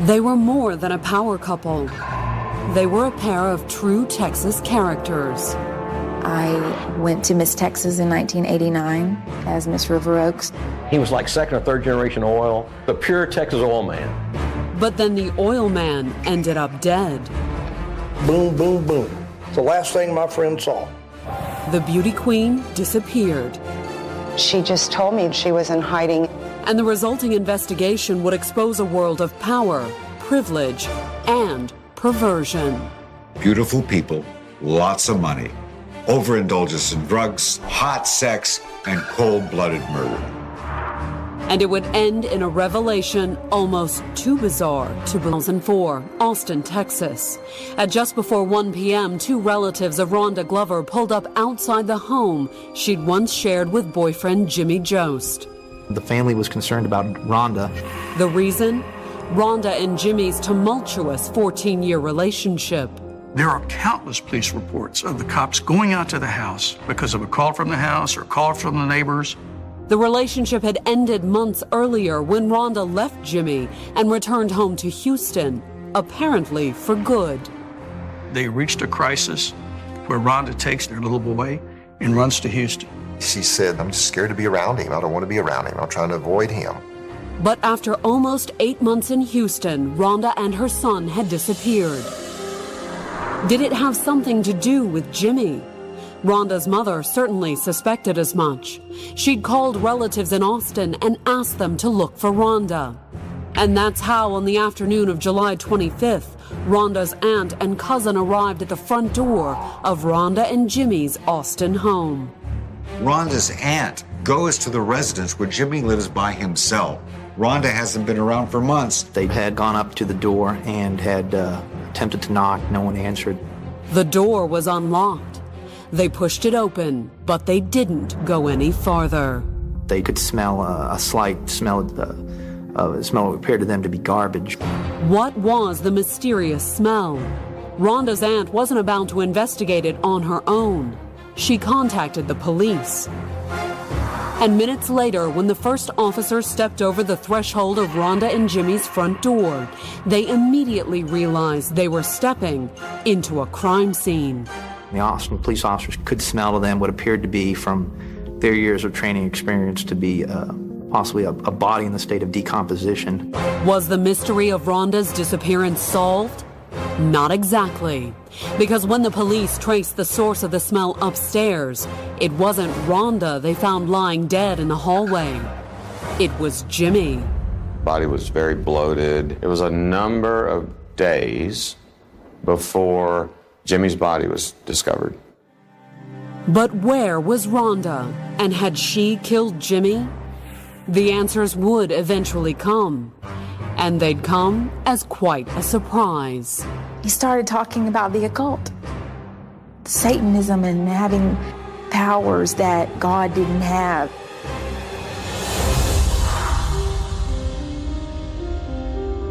They were more than a power couple. They were a pair of true Texas characters. I went to Miss Texas in 1989 as Miss River Oaks. He was like second or third generation oil, the pure Texas oil man. But then the oil man ended up dead. Boom, boom, boom. It's the last thing my friend saw. The beauty queen disappeared. She just told me she was in hiding. And the resulting investigation would expose a world of power, privilege, and perversion. Beautiful people, lots of money, overindulgence in drugs, hot sex, and cold-blooded murder. And it would end in a revelation almost too bizarre to believe. 2004, Austin, Texas. At just before 1 p.m., two relatives of Rhonda Glover pulled up outside the home she'd once shared with boyfriend Jimmy Jost. The family was concerned about Rhonda. The reason? Rhonda and Jimmy's tumultuous 14-year relationship. There are countless police reports of the cops going out to the house because of a call from the house or a call from the neighbors. The relationship had ended months earlier when Rhonda left Jimmy and returned home to Houston, apparently for good. They reached a crisis where Rhonda takes their little boy and runs to Houston. She said, I'm just scared to be around him. I don't want to be around him. I'm trying to avoid him. But after almost 8 months in Houston, Rhonda and her son had disappeared. Did it have something to do with Jimmy? Rhonda's mother certainly suspected as much. She'd called relatives in Austin and asked them to look for Rhonda. And that's how, on the afternoon of July 25th, Rhonda's aunt and cousin arrived at the front door of Rhonda and Jimmy's Austin home. Rhonda's aunt goes to the residence where Jimmy lives by himself. Rhonda hasn't been around for months. They had gone up to the door and had attempted to knock. No one answered. The door was unlocked. They pushed it open, but they didn't go any farther. They could smell a slight smell of smell that appeared to them to be garbage. What was the mysterious smell? Rhonda's aunt wasn't about to investigate it on her own. She contacted the police. And minutes later, when the first officer stepped over the threshold of Rhonda and Jimmy's front door, they immediately realized they were stepping into a crime scene. The Austin police officers could smell to them what appeared to be, from their years of training experience, to be possibly a body in the state of decomposition. Was the mystery of Rhonda's disappearance solved? Not exactly. Because when the police traced the source of the smell upstairs, it wasn't Rhonda they found lying dead in the hallway. It was Jimmy. Body was very bloated. It was a number of days before Jimmy's body was discovered. But where was Rhonda? And had she killed Jimmy? The answers would eventually come. And they'd come as quite a surprise. He started talking about the occult, Satanism, and having powers that God didn't have.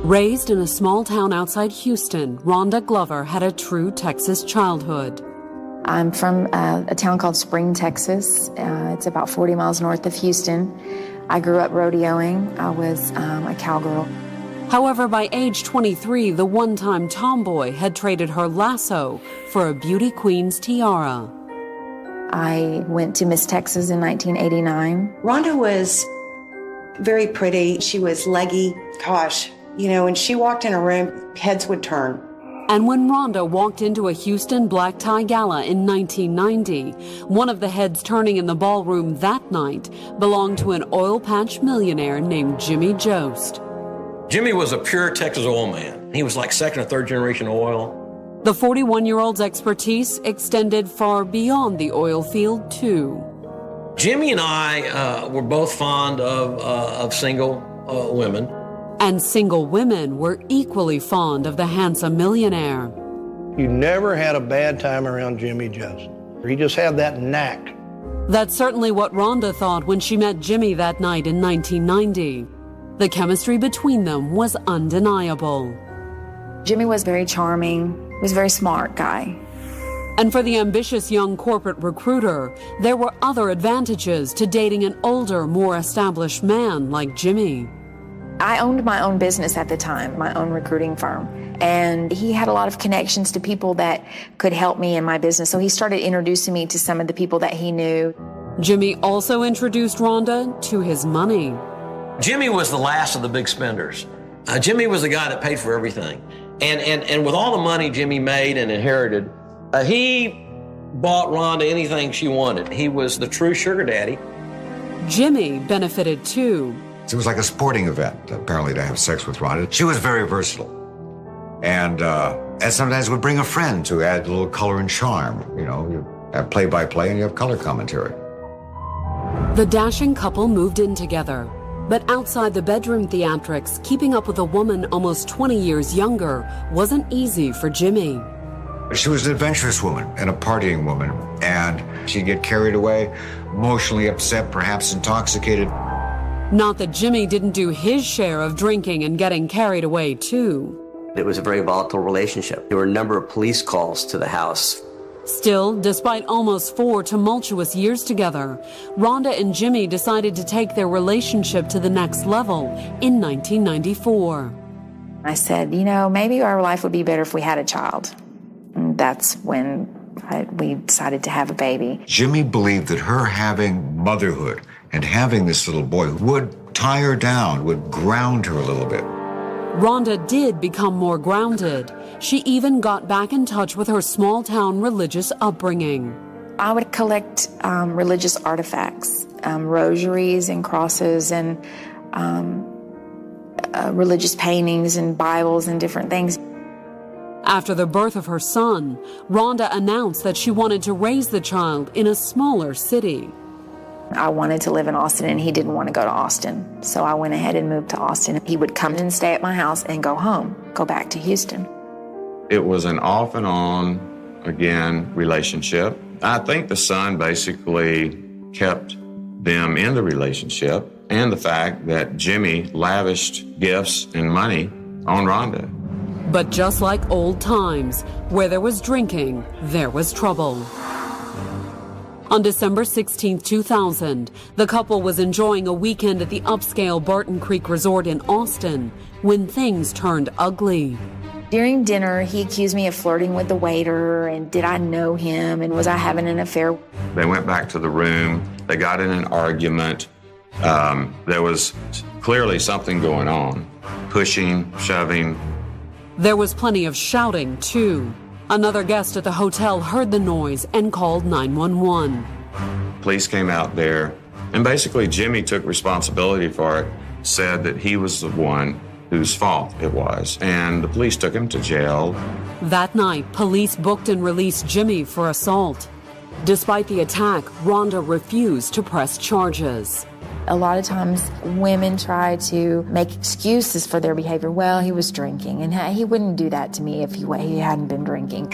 Raised in a small town outside Houston, Rhonda Glover had a true Texas childhood. I'm from a town called Spring, Texas. It's about 40 miles north of Houston. I grew up rodeoing. I was a cowgirl. However, by age 23, the one-time tomboy had traded her lasso for a beauty queen's tiara. I went to Miss Texas in 1989. Rhonda was very pretty. She was leggy. Gosh, you know, when she walked in a room, heads would turn. And when Rhonda walked into a Houston black tie gala in 1990, one of the heads turning in the ballroom that night belonged to an oil patch millionaire named Jimmy Jost. Jimmy was a pure Texas oil man. He was like second or third generation oil. The 41-year-old's expertise extended far beyond the oil field, too. Jimmy and I were both fond of single women. And single women were equally fond of the handsome millionaire. You never had a bad time around Jimmy Jost. He just had that knack. That's certainly what Rhonda thought when she met Jimmy that night in 1990. The chemistry between them was undeniable. Jimmy was very charming. He was a very smart guy. And for the ambitious young corporate recruiter, there were other advantages to dating an older, more established man like Jimmy. I owned my own business at the time, my own recruiting firm. And he had a lot of connections to people that could help me in my business. So he started introducing me to some of the people that he knew. Jimmy also introduced Rhonda to his money. Jimmy was the last of the big spenders. Jimmy was the guy that paid for everything. And with all the money Jimmy made and inherited, he bought Rhonda anything she wanted. He was the true sugar daddy. Jimmy benefited too. It was like a sporting event, apparently, to have sex with Rhonda. She was very versatile. And sometimes would bring a friend to add a little color and charm. You know, you have play-by-play and you have color commentary. The dashing couple moved in together. But outside the bedroom theatrics, keeping up with a woman almost 20 years younger wasn't easy for Jimmy. She was an adventurous woman and a partying woman, and she'd get carried away, emotionally upset, perhaps intoxicated. Not that Jimmy didn't do his share of drinking and getting carried away, too. It was a very volatile relationship. There were a number of police calls to the house. Still, despite almost 4 tumultuous years together, Rhonda and Jimmy decided to take their relationship to the next level in 1994. I said, you know, maybe our life would be better if we had a child. And that's when we decided to have a baby. Jimmy believed that her having motherhood and having this little boy would tie her down, would ground her a little bit. Rhonda did become more grounded. She even got back in touch with her small-town religious upbringing. I would collect religious artifacts, rosaries and crosses and religious paintings and Bibles and different things. After the birth of her son, Rhonda announced that she wanted to raise the child in a smaller city. I wanted to live in Austin, and he didn't want to go to Austin. So I went ahead and moved to Austin. He would come and stay at my house and go home, go back to Houston. It was an off and on, again, relationship. I think the son basically kept them in the relationship, and the fact that Jimmy lavished gifts and money on Rhonda. But just like old times, where there was drinking, there was trouble. On December 16, 2000, the couple was enjoying a weekend at the upscale Barton Creek Resort in Austin when things turned ugly. During dinner, he accused me of flirting with the waiter, and did I know him, and was I having an affair? They went back to the room. They got in an argument. There was clearly something going on, pushing, shoving. There was plenty of shouting, too. Another guest at the hotel heard the noise and called 911. Police came out there, and basically Jimmy took responsibility for it, said that he was the one whose fault it was, and the police took him to jail. That night, police booked and released Jimmy for assault. Despite the attack, Rhonda refused to press charges. A lot of times women try to make excuses for their behavior. Well, he was drinking, and he wouldn't do that to me if he hadn't been drinking.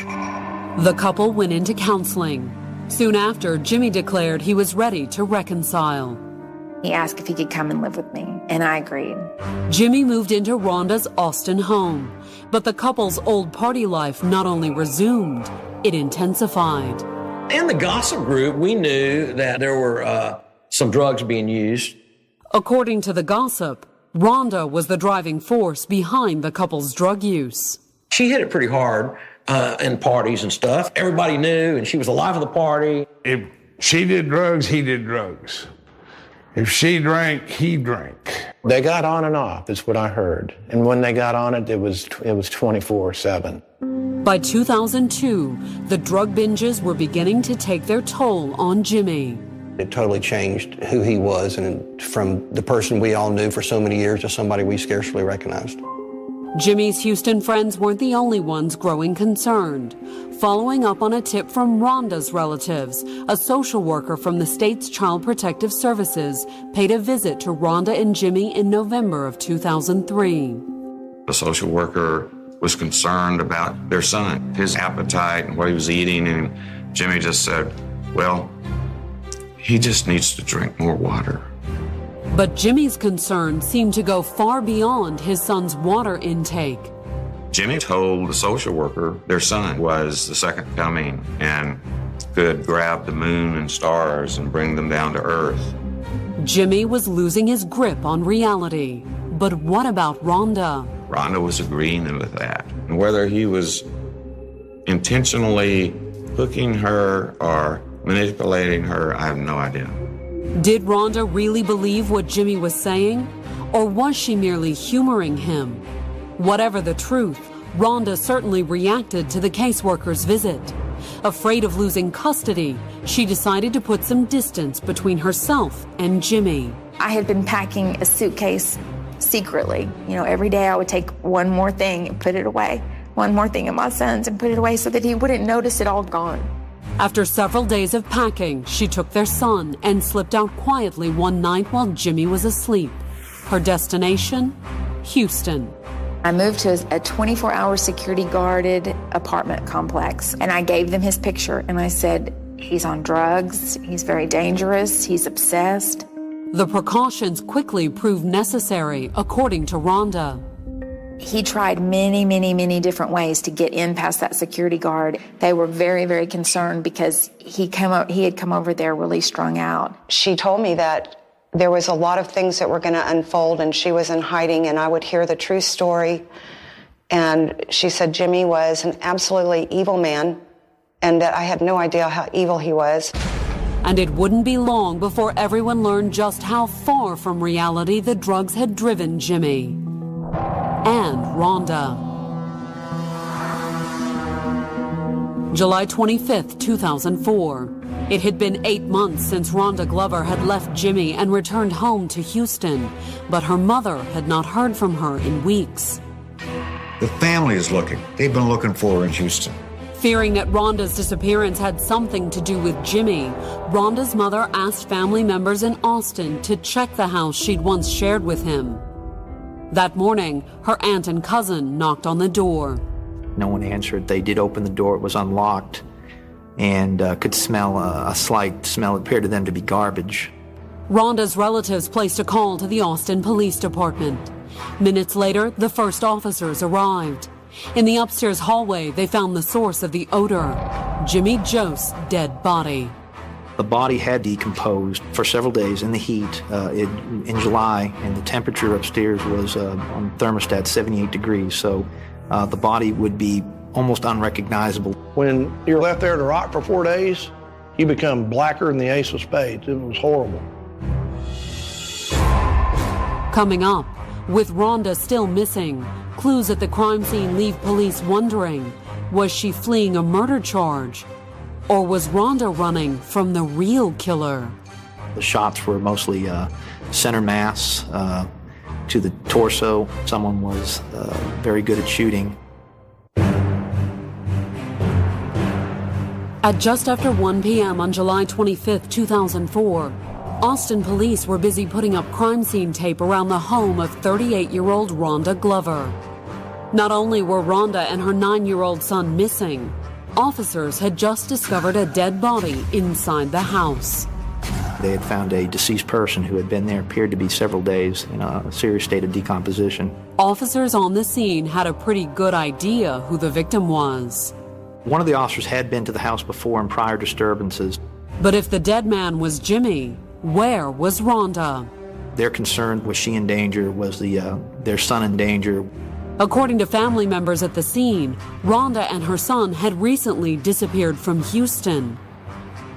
The couple went into counseling. Soon after, Jimmy declared he was ready to reconcile. He asked if he could come and live with me, and I agreed. Jimmy moved into Rhonda's Austin home, but the couple's old party life not only resumed, it intensified. In the gossip group, we knew that there were some drugs being used. According to the gossip, Rhonda was the driving force behind the couple's drug use. She hit it pretty hard in parties and stuff. Everybody knew, and she was the life of the party. If she did drugs, he did drugs. If she drank, he drank. They got on and off, is what I heard. And when they got on it, it was 24/7. By 2002, the drug binges were beginning to take their toll on Jimmy. It totally changed who he was, and from the person we all knew for so many years to somebody we scarcely recognized. Jimmy's Houston friends weren't the only ones growing concerned. Following up on a tip from Rhonda's relatives, a social worker from the state's Child Protective Services paid a visit to Rhonda and Jimmy in November of 2003. The social worker was concerned about their son, his appetite and what he was eating, and Jimmy just said, well, he just needs to drink more water. But Jimmy's concern seemed to go far beyond his son's water intake. Jimmy told the social worker their son was the second coming and could grab the moon and stars and bring them down to earth. Jimmy was losing his grip on reality. But what about Rhonda? Rhonda was agreeing with that. And whether he was intentionally hooking her or manipulating her, I have no idea. Did Rhonda really believe what Jimmy was saying? Or was she merely humoring him? Whatever the truth, Rhonda certainly reacted to the caseworker's visit. Afraid of losing custody, she decided to put some distance between herself and Jimmy. I had been packing a suitcase secretly. You know, every day I would take one more thing and put it away. One more thing of my son's and put it away so that he wouldn't notice it all gone. After several days of packing, she took their son and slipped out quietly one night while Jimmy was asleep. Her destination? Houston. I moved to a 24-hour security guarded apartment complex, and I gave them his picture, and I said, he's on drugs, he's very dangerous, he's obsessed. The precautions quickly proved necessary, according to Rhonda. He tried many different ways to get in past that security guard. They were very concerned because he had come over there really strung out. She told me that there was a lot of things that were going to unfold, and she was in hiding, and I would hear the true story. And she said Jimmy was an absolutely evil man, and that I had no idea how evil he was. And it wouldn't be long before everyone learned just how far from reality the drugs had driven Jimmy. And Rhonda. July 25th, 2004. It had been 8 months since Rhonda Glover had left Jimmy and returned home to Houston, but her mother had not heard from her in weeks. The family is looking. They've been looking for her in Houston. Fearing that Rhonda's disappearance had something to do with Jimmy, Rhonda's mother asked family members in Austin to check the house she'd once shared with him. That morning, her aunt and cousin knocked on the door. No one answered. They did open the door. It was unlocked and could smell a slight smell. It appeared to them to be garbage. Rhonda's relatives placed a call to the Austin Police Department. Minutes later, the first officers arrived. In the upstairs hallway, they found the source of the odor, Jimmy Jose's dead body. The body had decomposed for several days in the heat in July, and the temperature upstairs was on thermostat 78 degrees, so the body would be almost unrecognizable. When you're left there to rot for 4 days, you become blacker than the ace of spades. It was horrible. Coming up, with Rhonda still missing, clues at the crime scene leave police wondering, was she fleeing a murder charge? Or was Rhonda running from the real killer? The shots were mostly center mass to the torso. Someone was very good at shooting. At just after 1 p.m. on July 25th, 2004, Austin police were busy putting up crime scene tape around the home of 38-year-old Rhonda Glover. Not only were Rhonda and her 9-year-old son missing, officers had just discovered a dead body inside the house. They had found a deceased person who had been there, appeared to be several days in a serious state of decomposition. Officers on the scene had a pretty good idea who the victim was. One of the officers had been to the house before in prior disturbances. But if the dead man was Jimmy, where was Rhonda? Their concern, was she in danger? Was their son in danger? According to family members at the scene, Rhonda and her son had recently disappeared from Houston.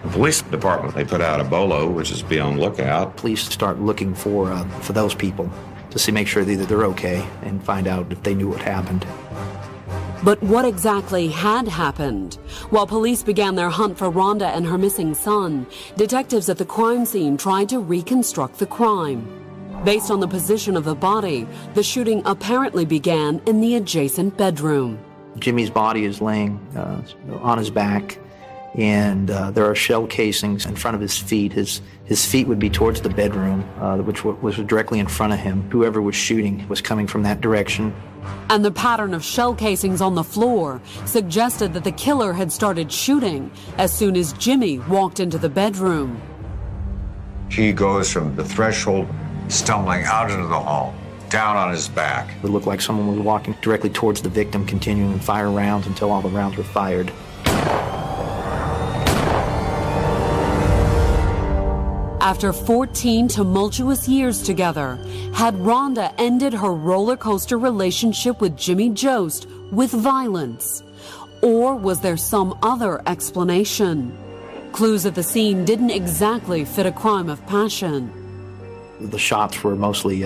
The police department, they put out a BOLO, which is be on lookout. Police start looking for those people to make sure that they're okay and find out if they knew what happened. But what exactly had happened? While police began their hunt for Rhonda and her missing son, detectives at the crime scene tried to reconstruct the crime. Based on the position of the body, the shooting apparently began in the adjacent bedroom. Jimmy's body is laying on his back, and there are shell casings in front of his feet. His feet would be towards the bedroom, which was directly in front of him. Whoever was shooting was coming from that direction. And the pattern of shell casings on the floor suggested that the killer had started shooting as soon as Jimmy walked into the bedroom. He goes from the threshold, stumbling out into the hall, down on his back. It looked like someone was walking directly towards the victim, continuing to fire rounds until all the rounds were fired. After 14 tumultuous years together, had Rhonda ended her roller coaster relationship with Jimmy Jost with violence? Or was there some other explanation? Clues at the scene didn't exactly fit a crime of passion. The shots were mostly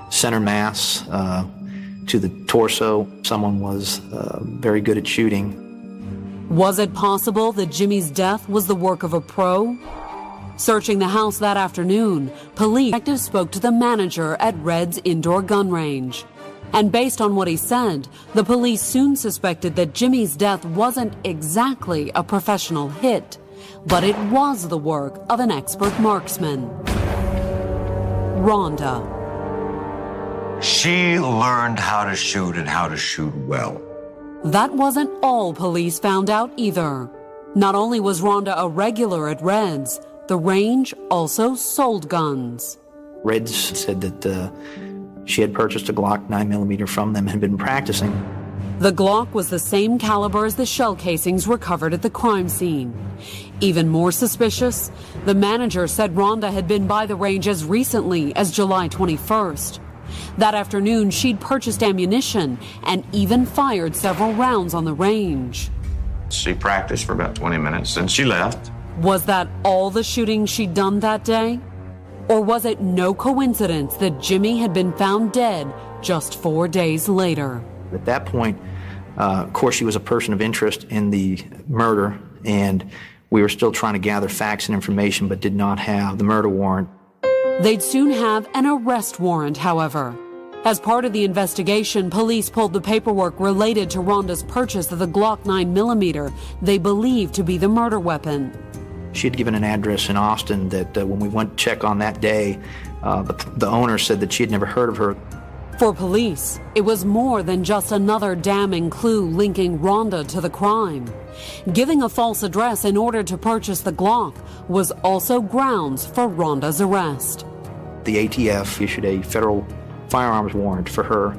center mass to the torso. Someone was very good at shooting. Was it possible that Jimmy's death was the work of a pro? Searching the house that afternoon, police detectives spoke to the manager at Red's indoor gun range. And based on what he said, the police soon suspected that Jimmy's death wasn't exactly a professional hit, but it was the work of an expert marksman. Rhonda. She learned how to shoot and how to shoot well. That wasn't all police found out either. Not only was Rhonda a regular at Red's, the range also sold guns. Red's said that she had purchased a Glock 9mm from them and had been practicing. The Glock was the same caliber as the shell casings recovered at the crime scene. Even more suspicious, the manager said Rhonda had been by the range as recently as July 21st. That afternoon, she'd purchased ammunition and even fired several rounds on the range. She practiced for about 20 minutes and she left. Was that all the shooting she'd done that day? Or was it no coincidence that Jimmy had been found dead just 4 days later? At that point, of course, she was a person of interest in the murder, and we were still trying to gather facts and information, but did not have the murder warrant. They'd soon have an arrest warrant, however. As part of the investigation, police pulled the paperwork related to Rhonda's purchase of the Glock 9mm they believed to be the murder weapon. She had given an address in Austin that when we went to check on that day, the owner said that she had never heard of her. For police, it was more than just another damning clue linking Rhonda to the crime. Giving a false address in order to purchase the Glock was also grounds for Rhonda's arrest. The ATF issued a federal firearms warrant for her.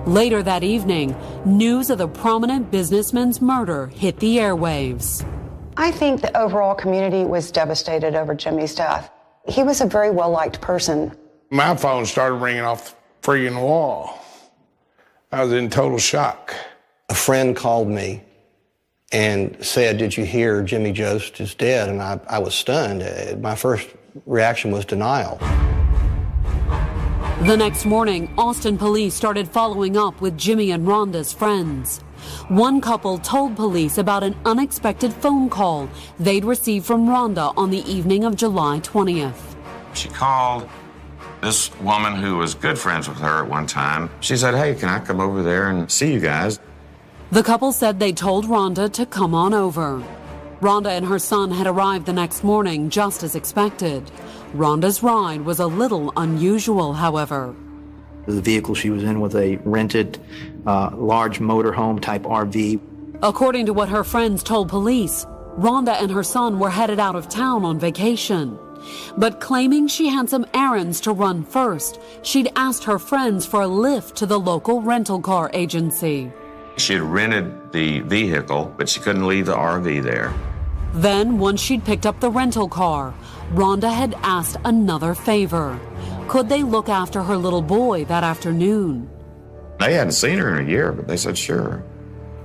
Later that evening, news of the prominent businessman's murder hit the airwaves. I think the overall community was devastated over Jimmy's death. He was a very well-liked person. My phone started ringing off the freaking wall. I was in total shock. A friend called me and said, "Did you hear Jimmy Jost is dead?" And I was stunned. My first reaction was denial. The next morning, Austin police started following up with Jimmy and Rhonda's friends. One couple told police about an unexpected phone call they'd received from Rhonda on the evening of July 20th. She called this woman who was good friends with her at one time. She said, "Hey, can I come over there and see you guys?" The couple said they told Rhonda to come on over. Rhonda and her son had arrived the next morning just as expected. Rhonda's ride was a little unusual, however. The vehicle she was in was a rented, large motorhome type RV. According to what her friends told police, Rhonda and her son were headed out of town on vacation. But claiming she had some errands to run first, she'd asked her friends for a lift to the local rental car agency. She had rented the vehicle, but she couldn't leave the RV there. Then, once she'd picked up the rental car, Rhonda had asked another favor. Could they look after her little boy that afternoon? They hadn't seen her in a year, but they said sure.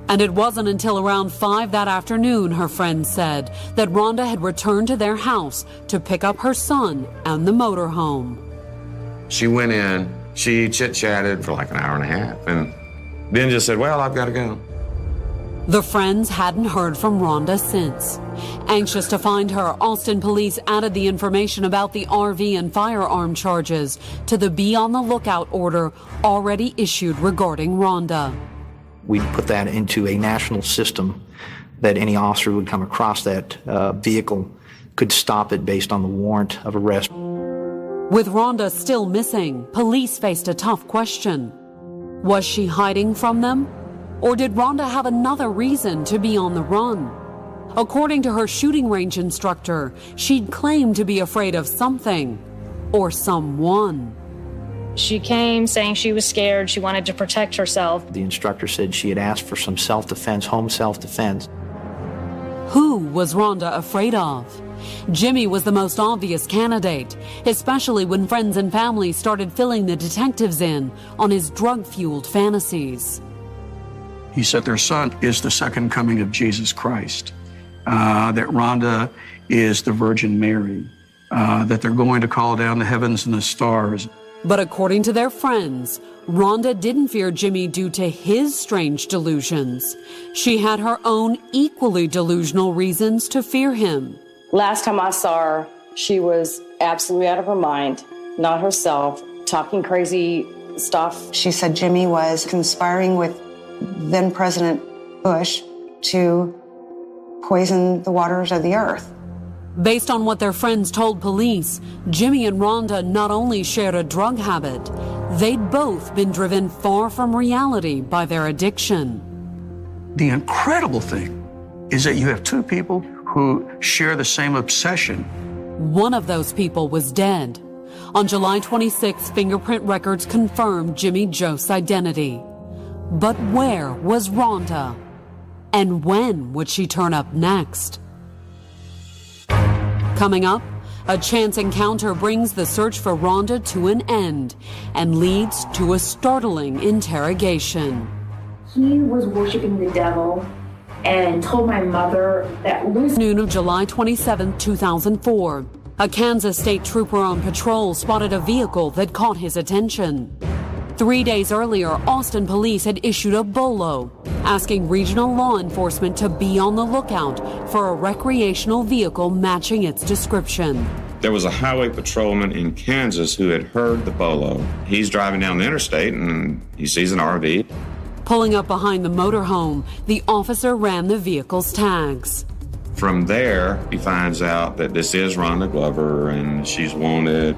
And it wasn't until around 5 that afternoon, her friends said, that Rhonda had returned to their house to pick up her son and the motorhome. She went in, she chit-chatted for like an hour and a half, and then just said, "Well, I've got to go." The friends hadn't heard from Rhonda since. Anxious to find her, Austin police added the information about the RV and firearm charges to the be on the lookout order already issued regarding Rhonda. We put that into a national system that any officer who would come across that vehicle could stop it based on the warrant of arrest. With Rhonda still missing, police faced a tough question. Was she hiding from them? Or did Rhonda have another reason to be on the run? According to her shooting range instructor, she'd claimed to be afraid of something or someone. She came saying she was scared, she wanted to protect herself. The instructor said she had asked for some self-defense, home self-defense. Who was Rhonda afraid of? Jimmy was the most obvious candidate, especially when friends and family started filling the detectives in on his drug-fueled fantasies. He said their son is the second coming of Jesus Christ, that Rhonda is the Virgin Mary, that they're going to call down the heavens and the stars. But according to their friends, Rhonda didn't fear Jimmy due to his strange delusions. She had her own equally delusional reasons to fear him. Last time I saw her, she was absolutely out of her mind, not herself, talking crazy stuff. She said Jimmy was conspiring with then President Bush to poison the waters of the earth. Based on what their friends told police, Jimmy and Rhonda not only shared a drug habit, they'd both been driven far from reality by their addiction. The incredible thing is that you have two people who share the same obsession. One of those people was dead. On July 26, fingerprint records confirmed Jimmy Jost's identity. But where was Rhonda? And when would she turn up next? Coming up, a chance encounter brings the search for Rhonda to an end and leads to a startling interrogation. He was worshiping the devil and told my mother that Noon of July 27, 2004, a Kansas state trooper on patrol spotted a vehicle that caught his attention. 3 days earlier, Austin police had issued a bolo asking regional law enforcement to be on the lookout for a recreational vehicle matching its description. There was a highway patrolman in Kansas who had heard the bolo. He's driving down the interstate and he sees an RV. Pulling up behind the motorhome, the officer ran the vehicle's tags. From there, he finds out that this is Rhonda Glover and she's wanted.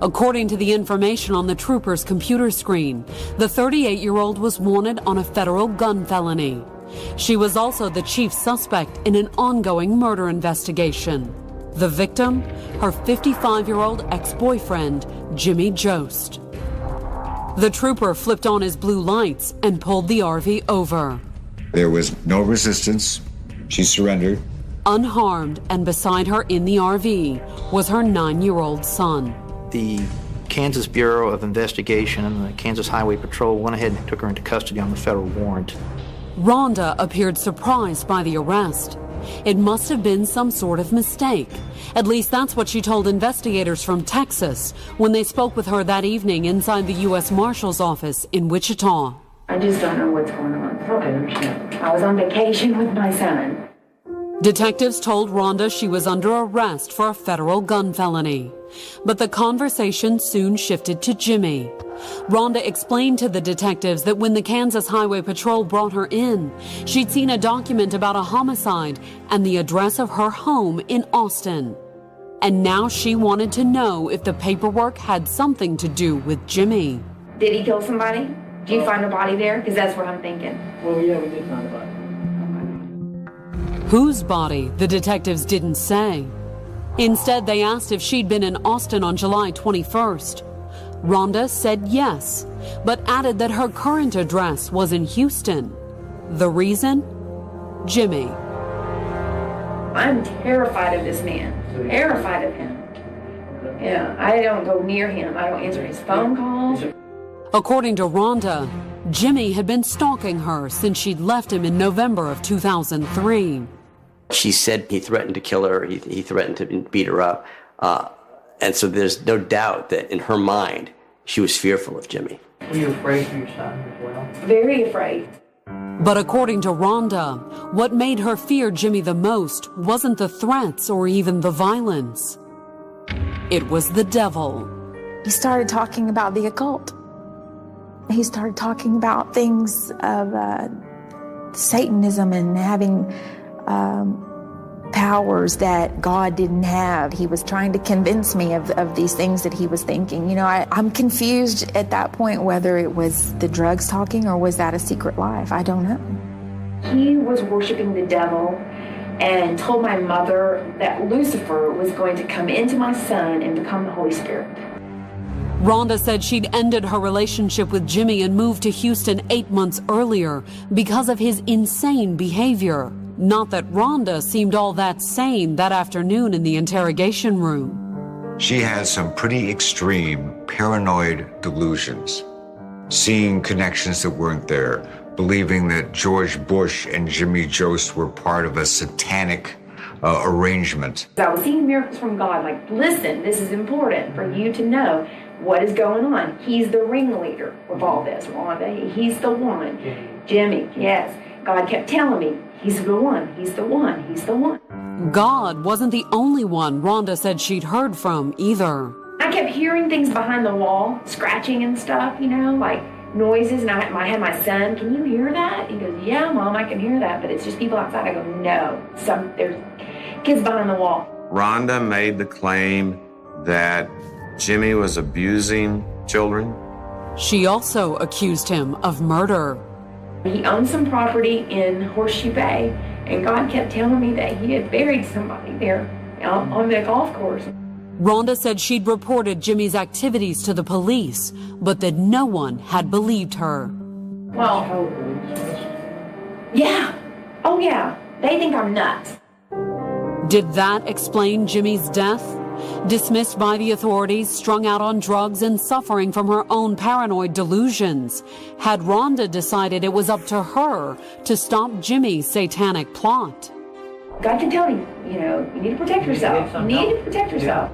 According to the information on the trooper's computer screen, the 38-year-old was wanted on a federal gun felony. She was also the chief suspect in an ongoing murder investigation. The victim, her 55-year-old ex-boyfriend, Jimmy Jost. The trooper flipped on his blue lights and pulled the RV over. There was no resistance. She surrendered. Unharmed and beside her in the RV was her 9-year-old son. The Kansas Bureau of Investigation and the Kansas Highway Patrol went ahead and took her into custody on the federal warrant. Rhonda appeared surprised by the arrest. It must have been some sort of mistake. At least that's what she told investigators from Texas when they spoke with her that evening inside the U.S. Marshal's office in Wichita. I just don't know what's going on. I understand. I was on vacation with my son. Detectives told Rhonda she was under arrest for a federal gun felony. But the conversation soon shifted to Jimmy. Rhonda explained to the detectives that when the Kansas Highway Patrol brought her in, she'd seen a document about a homicide and the address of her home in Austin. And now she wanted to know if the paperwork had something to do with Jimmy. Did he kill somebody? Did you find a body there? Because that's what I'm thinking. Well, yeah, we did find a body. Whose body, the detectives didn't say. Instead, they asked if she'd been in Austin on July 21st. Rhonda said yes, but added that her current address was in Houston. The reason? Jimmy. I'm terrified of this man. Terrified of him. Yeah, I don't go near him. I don't answer his phone calls. According to Rhonda, Jimmy had been stalking her since she'd left him in November of 2003. She said he threatened to kill her, he threatened to beat her up. And so there's no doubt that in her mind, she was fearful of Jimmy. Were you afraid for your son as well? Very afraid. But according to Rhonda, what made her fear Jimmy the most wasn't the threats or even the violence. It was the devil. He started talking about the occult. He started talking about things of Satanism and having powers that God didn't have. He was trying to convince me of these things that he was thinking. You know, I'm confused at that point whether it was the drugs talking or was that a secret life. I don't know. He was worshiping the devil and told my mother that Lucifer was going to come into my son and become the Holy Spirit. Rhonda said she'd ended her relationship with Jimmy and moved to Houston 8 months earlier because of his insane behavior. Not that Rhonda seemed all that sane that afternoon in the interrogation room. She had some pretty extreme paranoid delusions, seeing connections that weren't there, believing that George Bush and Jimmy Jost were part of a satanic arrangement. I was seeing miracles from God, like, listen, this is important for you to know what is going on. He's the ringleader of all this, Rhonda. He's the one. Jimmy, yes. God kept telling me, he's the one, he's the one, he's the one. God wasn't the only one Rhonda said she'd heard from either. I kept hearing things behind the wall, scratching and stuff, you know, like noises. And I had my son, can you hear that? He goes, yeah, Mom, I can hear that, but it's just people outside. I go, no, there's kids behind the wall. Rhonda made the claim that Jimmy was abusing children. She also accused him of murder. He owned some property in Horseshoe Bay, and God kept telling me that he had buried somebody there on the golf course. Rhonda said she'd reported Jimmy's activities to the police, but that no one had believed her. Well, yeah. Oh, yeah. They think I'm nuts. Did that explain Jimmy's death? Dismissed by the authorities, strung out on drugs and suffering from her own paranoid delusions, had Rhonda decided it was up to her to stop Jimmy's satanic plot? God can tell you, you need to protect yourself. You need to protect yourself.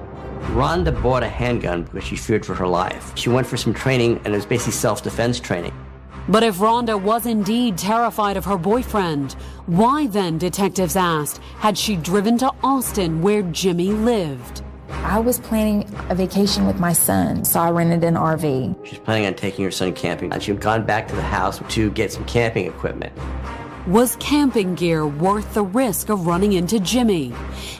Rhonda bought a handgun because she feared for her life. She went for some training, and it was basically self-defense training. But if Rhonda was indeed terrified of her boyfriend, why then, detectives asked, had she driven to Austin where Jimmy lived? I was planning a vacation with my son, so I rented an RV. She's planning on taking her son camping, and she had gone back to the house to get some camping equipment. Was camping gear worth the risk of running into Jimmy?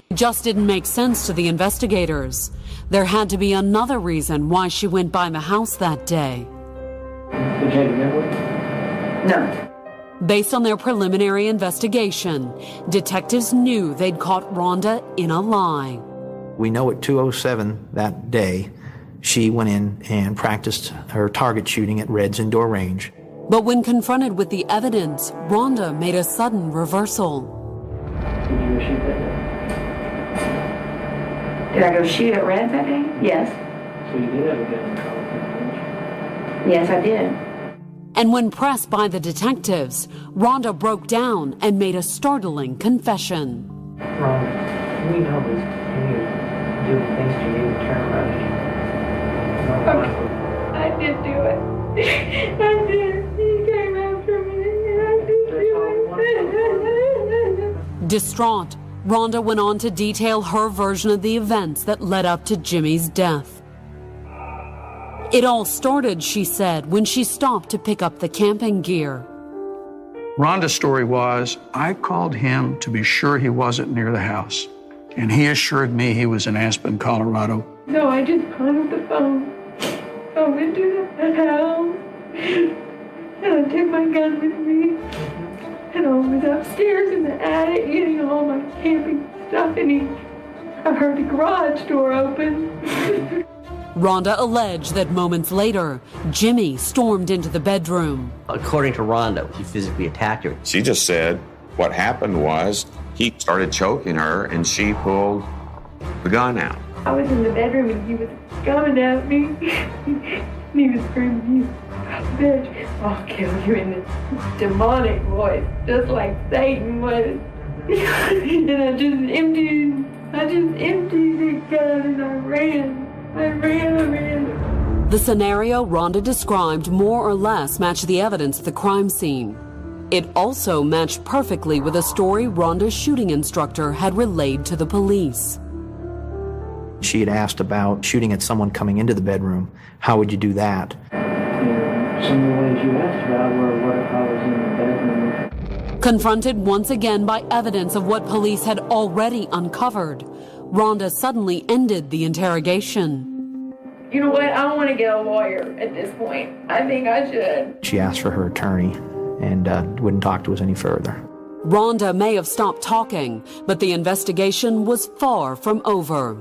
It just didn't make sense to the investigators. There had to be another reason why she went by the house that day. No. Based on their preliminary investigation, detectives knew they'd caught Rhonda in a lie. We know at 2:07 that day, she went in and practiced her target shooting at Red's indoor range. But when confronted with the evidence, Rhonda made a sudden reversal. Did you shoot that day? Did I go shoot at Red that day? Yes. So you did have a gun in college? Yes, I did. And when pressed by the detectives, Rhonda broke down and made a startling confession. Rhonda, we know this. Doing things to you to turn around. I did do it. I did. He came after me, and I did do it. Distraught, Rhonda went on to detail her version of the events that led up to Jimmy's death. It all started, she said, when she stopped to pick up the camping gear. Rhonda's story was, I called him to be sure he wasn't near the house. And he assured me he was in Aspen, Colorado. No, I just hung up the phone. I went to the house, and I took my gun with me, and I was upstairs in the attic getting all my camping stuff, and I heard the garage door open. Rhonda alleged that moments later, Jimmy stormed into the bedroom. According to Rhonda, he physically attacked her. She just said what happened was he started choking her and she pulled the gun out. I was in the bedroom and he was coming at me. And he was screaming, "You bitch, I'll kill you," in this demonic voice, just like Satan was. And I just emptied the gun and I ran. The scenario Rhonda described more or less matched the evidence at the crime scene. It also matched perfectly with a story Rhonda's shooting instructor had relayed to the police. She had asked about shooting at someone coming into the bedroom. How would you do that? Some of the ways you asked about were what if I was in the bedroom. Confronted once again by evidence of what police had already uncovered, Rhonda suddenly ended the interrogation. You know what? I don't want to get a lawyer at this point. I think I should. She asked for her attorney and wouldn't talk to us any further. Rhonda may have stopped talking, but the investigation was far from over.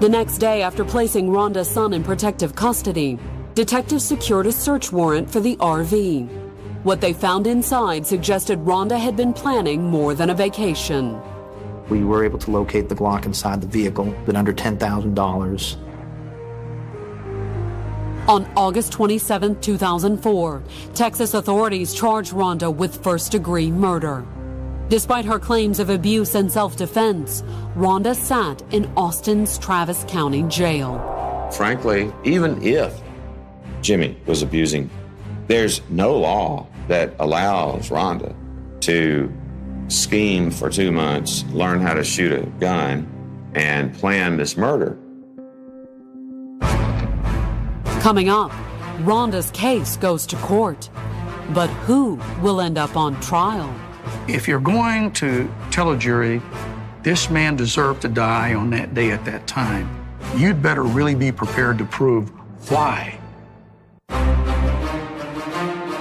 The next day, after placing Rhonda's son in protective custody, detectives secured a search warrant for the RV. What they found inside suggested Rhonda had been planning more than a vacation. We were able to locate the Glock inside the vehicle, but under $10,000. On August 27, 2004, Texas authorities charged Rhonda with first-degree murder. Despite her claims of abuse and self-defense, Rhonda sat in Austin's Travis County Jail. Frankly, even if Jimmy was abusing, there's no law that allows Rhonda to scheme for 2 months, learn how to shoot a gun, and plan this murder. Coming up, Rhonda's case goes to court. But who will end up on trial? If you're going to tell a jury, this man deserved to die on that day at that time, you'd better really be prepared to prove why.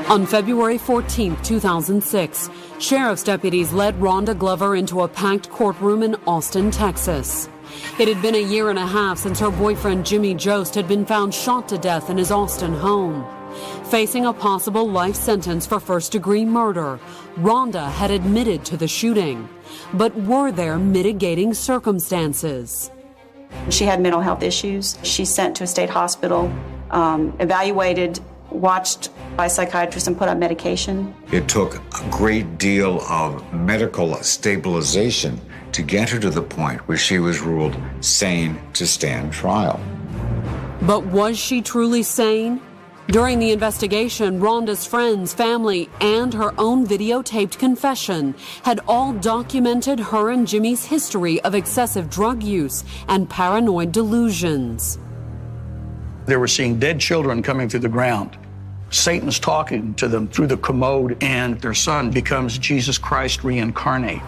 On February 14, 2006, sheriff's deputies led Rhonda Glover into a packed courtroom in Austin, Texas. It had been a year and a half since her boyfriend Jimmy Jost had been found shot to death in his Austin home. Facing a possible life sentence for first-degree murder, Rhonda had admitted to the shooting. But were there mitigating circumstances? She had mental health issues. She's sent to a state hospital, evaluated, watched by psychiatrists, and put on medication. It took a great deal of medical stabilization to get her to the point where she was ruled sane to stand trial. But was she truly sane? During the investigation, Rhonda's friends, family, and her own videotaped confession had all documented her and Jimmy's history of excessive drug use and paranoid delusions. They were seeing dead children coming through the ground. Satan's talking to them through the commode, and their son becomes Jesus Christ reincarnate.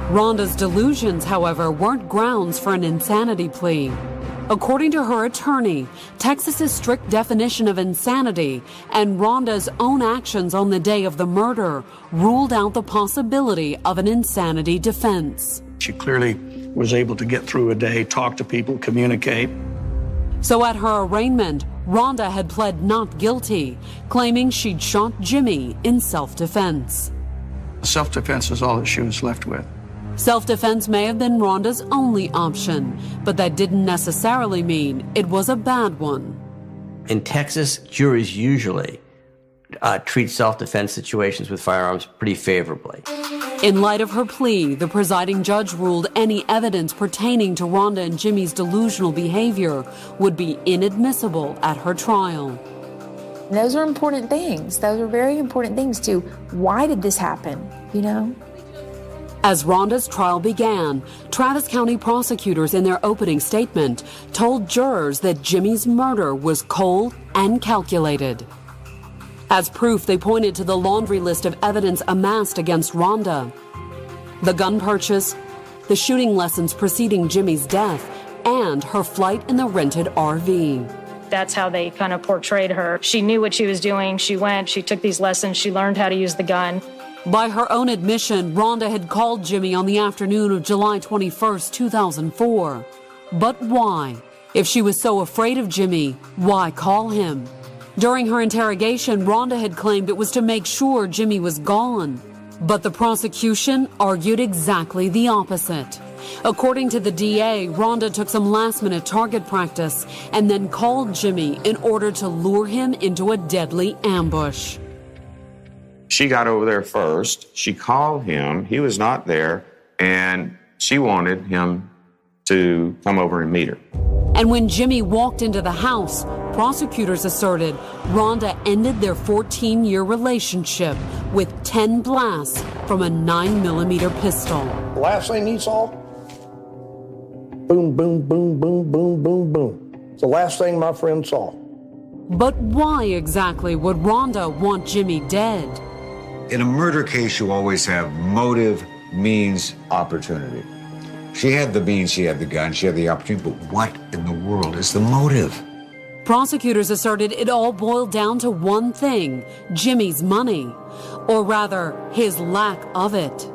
Rhonda's delusions, however, weren't grounds for an insanity plea. According to her attorney, Texas's strict definition of insanity and Rhonda's own actions on the day of the murder ruled out the possibility of an insanity defense. She clearly was able to get through a day, talk to people, communicate. So at her arraignment, Rhonda had pled not guilty, claiming she'd shot Jimmy in self-defense. Self-defense is all that she was left with. Self-defense may have been Rhonda's only option, but that didn't necessarily mean it was a bad one. In Texas, juries usually treat self-defense situations with firearms pretty favorably. In light of her plea, the presiding judge ruled any evidence pertaining to Rhonda and Jimmy's delusional behavior would be inadmissible at her trial. Those are important things. Those are very important things too. Why did this happen, you know? As Rhonda's trial began, Travis County prosecutors in their opening statement told jurors that Jimmy's murder was cold and calculated. As proof, they pointed to the laundry list of evidence amassed against Rhonda. The gun purchase, the shooting lessons preceding Jimmy's death, and her flight in the rented RV. That's how they kind of portrayed her. She knew what she was doing. She went, she took these lessons, she learned how to use the gun. By her own admission, Rhonda had called Jimmy on the afternoon of July 21, 2004. But why? If she was so afraid of Jimmy, why call him? During her interrogation, Rhonda had claimed it was to make sure Jimmy was gone. But the prosecution argued exactly the opposite. According to the DA, Rhonda took some last-minute target practice and then called Jimmy in order to lure him into a deadly ambush. She got over there first. She called him. He was not there, and she wanted him to come over and meet her. And when Jimmy walked into the house, prosecutors asserted Rhonda ended their 14-year relationship with 10 blasts from a 9mm pistol. The last thing he saw, boom, boom, boom, boom, boom, boom, boom. It's the last thing my friend saw. But why exactly would Rhonda want Jimmy dead? In a murder case, you always have motive, means, opportunity. She had the means, she had the gun, she had the opportunity, but what in the world is the motive? Prosecutors asserted it all boiled down to one thing, Jimmy's money, or rather, his lack of it.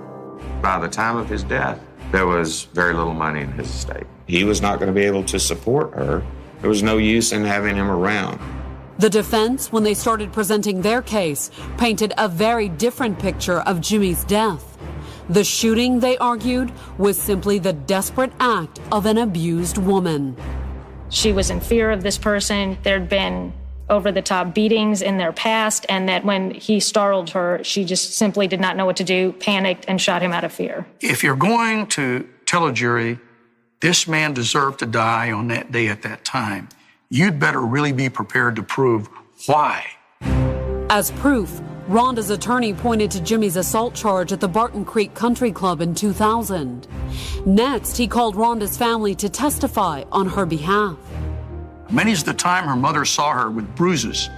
By the time of his death, there was very little money in his estate. He was not going to be able to support her. There was no use in having him around. The defense, when they started presenting their case, painted a very different picture of Jimmy's death. The shooting, they argued, was simply the desperate act of an abused woman. She was in fear of this person. There'd been over-the-top beatings in their past, and that when he startled her, she just simply did not know what to do, panicked, and shot him out of fear. If you're going to tell a jury this man deserved to die on that day at that time, you'd better really be prepared to prove why. As proof, Rhonda's attorney pointed to Jimmy's assault charge at the Barton Creek Country Club in 2000. Next, he called Rhonda's family to testify on her behalf. Many's the time her mother saw her with bruises.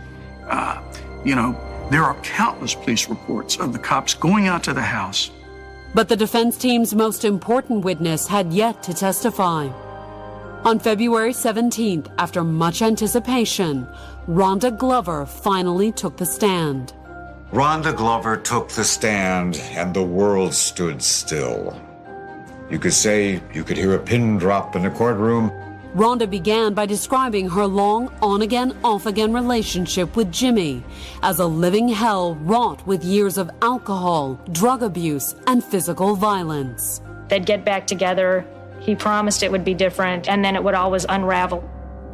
There are countless police reports of the cops going out to the house. But the defense team's most important witness had yet to testify. On February 17th, after much anticipation, Rhonda Glover finally took the stand. Rhonda Glover took the stand, and the world stood still. You could say you could hear a pin drop in the courtroom. Rhonda began by describing her long on-again, off-again relationship with Jimmy as a living hell wrought with years of alcohol, drug abuse, and physical violence. They'd get back together. He promised it would be different, and then it would always unravel.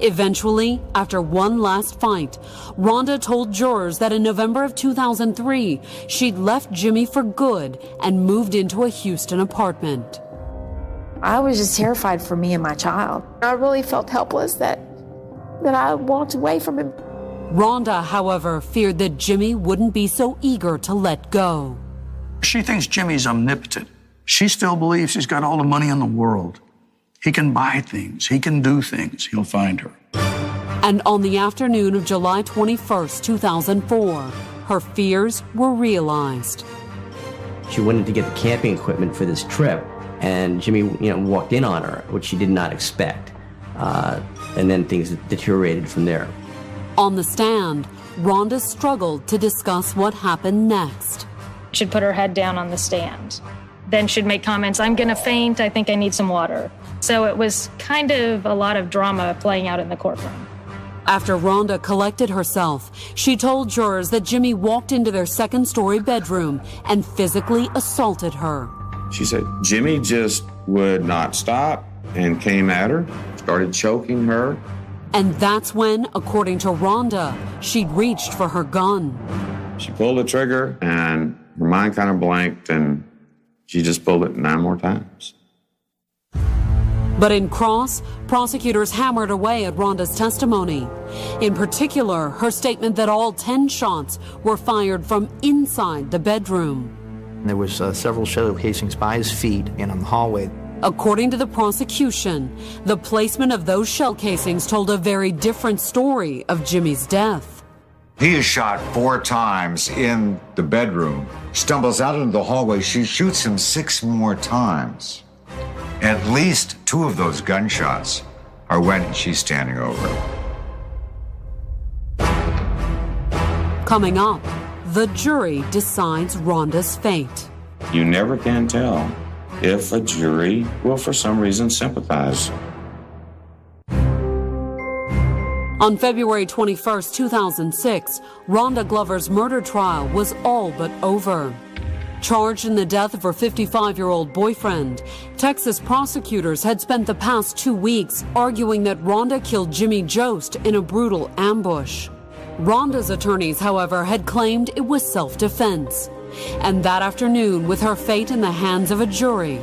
Eventually, after one last fight, Rhonda told jurors that in November of 2003, she'd left Jimmy for good and moved into a Houston apartment. I was just terrified for me and my child. I really felt helpless that I walked away from him. Rhonda, however, feared that Jimmy wouldn't be so eager to let go. She thinks Jimmy's omnipotent. She still believes he's got all the money in the world. He can buy things. He can do things. He'll find her. And on the afternoon of July 21st, 2004, her fears were realized. She wanted to get the camping equipment for this trip, and Jimmy, walked in on her, which she did not expect. And then things deteriorated from there. On the stand, Rhonda struggled to discuss what happened next. She'd put her head down on the stand. Then she'd make comments, "I'm gonna faint, I think I need some water." So it was kind of a lot of drama playing out in the courtroom. After Rhonda collected herself, she told jurors that Jimmy walked into their second-story bedroom and physically assaulted her. She said Jimmy just would not stop and came at her, started choking her. And that's when, according to Rhonda, she'd reached for her gun. She pulled the trigger and her mind kind of blanked, and she just pulled it 9 more times. But in cross, prosecutors hammered away at Rhonda's testimony. In particular, her statement that all 10 shots were fired from inside the bedroom. There was several shell casings by his feet and on the hallway. According to the prosecution, the placement of those shell casings told a very different story of Jimmy's death. He is shot 4 times in the bedroom, stumbles out into the hallway. She shoots him 6 more times. At least 2 of those gunshots are when she's standing over him. Coming up, the jury decides Rhonda's fate. You never can tell if a jury will, for some reason, sympathize. On February 21st, 2006, Rhonda Glover's murder trial was all but over. Charged in the death of her 55-year-old boyfriend, Texas prosecutors had spent the past 2 weeks arguing that Rhonda killed Jimmy Jost in a brutal ambush. Rhonda's attorneys, however, had claimed it was self-defense. And that afternoon, with her fate in the hands of a jury,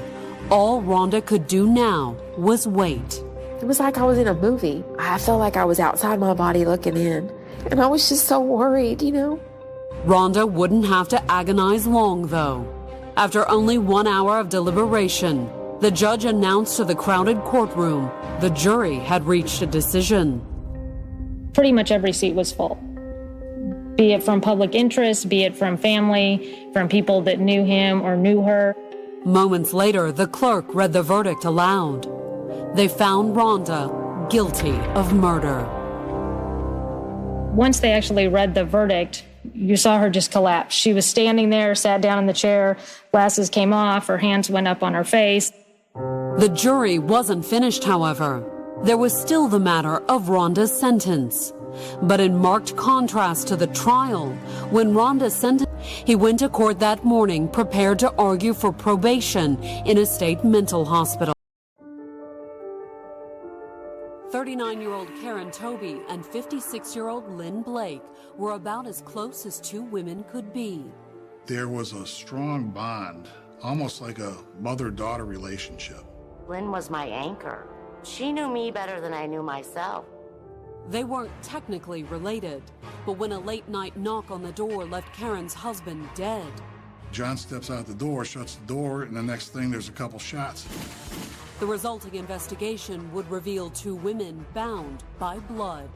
all Rhonda could do now was wait. It was like I was in a movie. I felt like I was outside my body looking in. And I was just so worried, Rhonda wouldn't have to agonize long, though. After only 1 hour of deliberation, the judge announced to the crowded courtroom the jury had reached a decision. Pretty much every seat was full. Be it from public interest, be it from family, from people that knew him or knew her. Moments later, the clerk read the verdict aloud. They found Rhonda guilty of murder. Once they actually read the verdict, you saw her just collapse. She was standing there, sat down in the chair, glasses came off, her hands went up on her face. The jury wasn't finished, however. There was still the matter of Rhonda's sentence. But in marked contrast to the trial, when Rhonda sentenced, he went to court that morning prepared to argue for probation in a state mental hospital. 39-year-old Karen Toby and 56-year-old Lynn Blake were about as close as two women could be. There was a strong bond, almost like a mother-daughter relationship. Lynn was my anchor. She knew me better than I knew myself. They weren't technically related, but when a late-night knock on the door left Karen's husband dead. John steps out the door, shuts the door, and the next thing there's a couple shots. The resulting investigation would reveal two women bound by blood.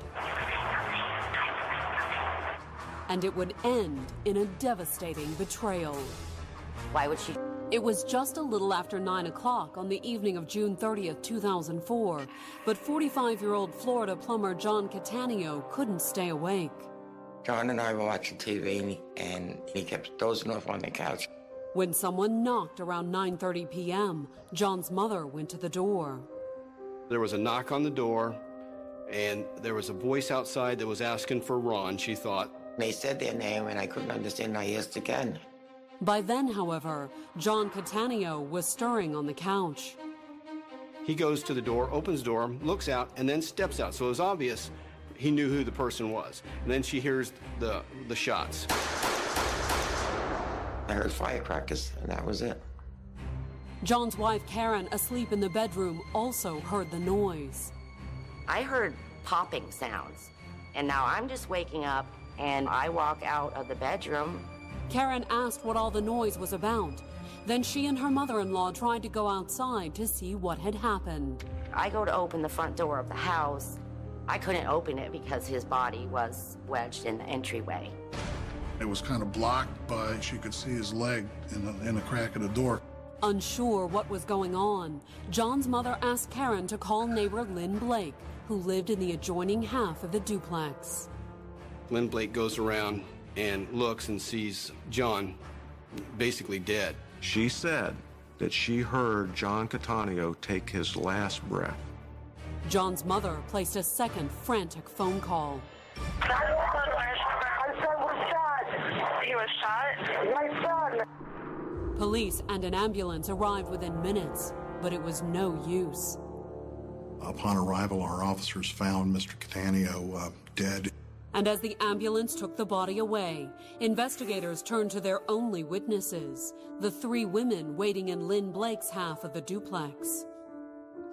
And it would end in a devastating betrayal. Why would she? It was just a little after 9 o'clock on the evening of June 30th, 2004, but 45-year-old Florida plumber John Cattaneo couldn't stay awake. John and I were watching TV, and he kept dozing off on the couch. When someone knocked around 9:30 p.m., John's mother went to the door. There was a knock on the door, and there was a voice outside that was asking for Ron, she thought. They said their name, and I couldn't understand. I asked again. By then, however, John Cattaneo was stirring on the couch. He goes to the door, opens the door, looks out, and then steps out. So it was obvious he knew who the person was. And then she hears the shots. I heard firecrackers, and that was it. John's wife, Karen, asleep in the bedroom, also heard the noise. I heard popping sounds, and now I'm just waking up, and I walk out of the bedroom. Karen asked what all the noise was about. Then she and her mother-in-law tried to go outside to see what had happened. I go to open the front door of the house. I couldn't open it because his body was wedged in the entryway. It was kind of blocked by, she could see his leg in the crack of the door. Unsure what was going on, John's mother asked Karen to call neighbor Lynn Blake, who lived in the adjoining half of the duplex. Lynn Blake goes around and looks and sees John basically dead. She said that she heard John Cattaneo take his last breath. John's mother placed a second frantic phone call. My son was shot. He was shot? My son. Police and an ambulance arrived within minutes, but it was no use. Upon arrival, our officers found Mr. Cattaneo dead. And as the ambulance took the body away, investigators turned to their only witnesses, the three women waiting in Lynn Blake's half of the duplex.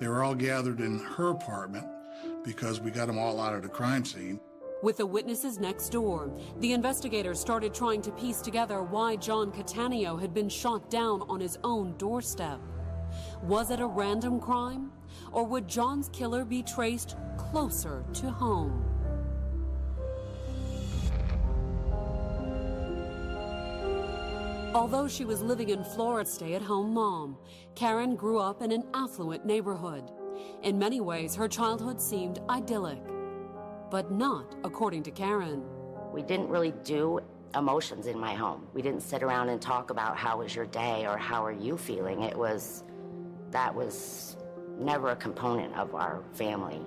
They were all gathered in her apartment because we got them all out of the crime scene. With the witnesses next door, the investigators started trying to piece together why John Cattaneo had been shot down on his own doorstep. Was it a random crime? Or would John's killer be traced closer to home? Although she was living in Florida, stay-at-home mom, Karen grew up in an affluent neighborhood. In many ways, her childhood seemed idyllic, but not according to Karen. We didn't really do emotions in my home. We didn't sit around and talk about how was your day or how are you feeling. That was never a component of our family.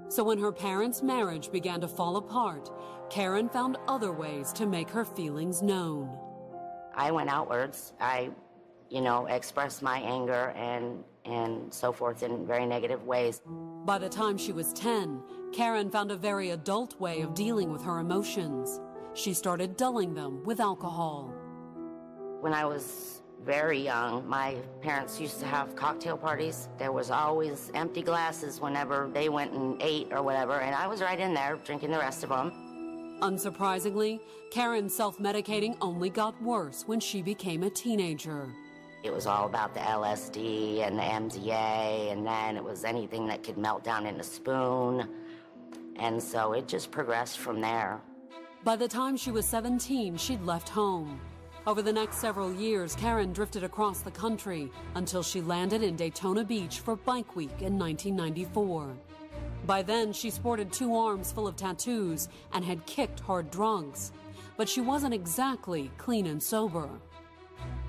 So when her parents' marriage began to fall apart, Karen found other ways to make her feelings known. I went outwards. I, expressed my anger and so forth in very negative ways. By the time she was 10, Karen found a very adult way of dealing with her emotions. She started dulling them with alcohol. When I was very young, my parents used to have cocktail parties. There was always empty glasses whenever they went and ate or whatever, and I was right in there drinking the rest of them. Unsurprisingly, Karen's self-medicating only got worse when she became a teenager. It was all about the LSD and the MDA, and then it was anything that could melt down in a spoon. And so it just progressed from there. By the time she was 17, she'd left home. Over the next several years, Karen drifted across the country until she landed in Daytona Beach for Bike Week in 1994. By then, she sported 2 arms full of tattoos and had kicked hard drugs. But she wasn't exactly clean and sober.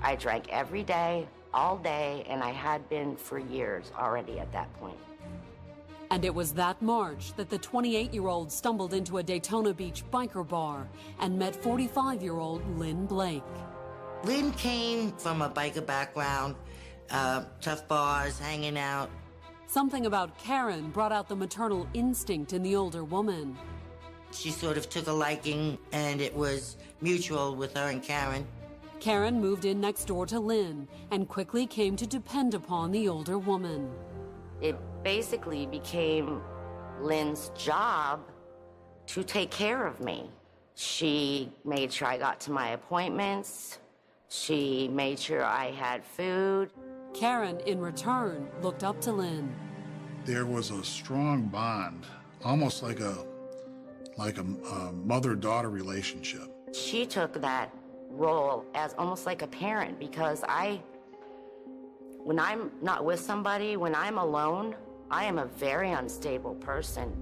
I drank every day, all day, and I had been for years already at that point. And it was that March that the 28-year-old stumbled into a Daytona Beach biker bar and met 45-year-old Lynn Blake. Lynn came from a biker background, tough bars, hanging out. Something about Karen brought out the maternal instinct in the older woman. She sort of took a liking, and it was mutual with her and Karen. Karen moved in next door to Lynn and quickly came to depend upon the older woman. It basically became Lynn's job to take care of me. She made sure I got to my appointments. She made sure I had food. Karen, in return, looked up to Lynn. There was a strong bond, almost like a mother-daughter relationship. She took that role as almost like a parent because when I'm not with somebody, when I'm alone, I am a very unstable person.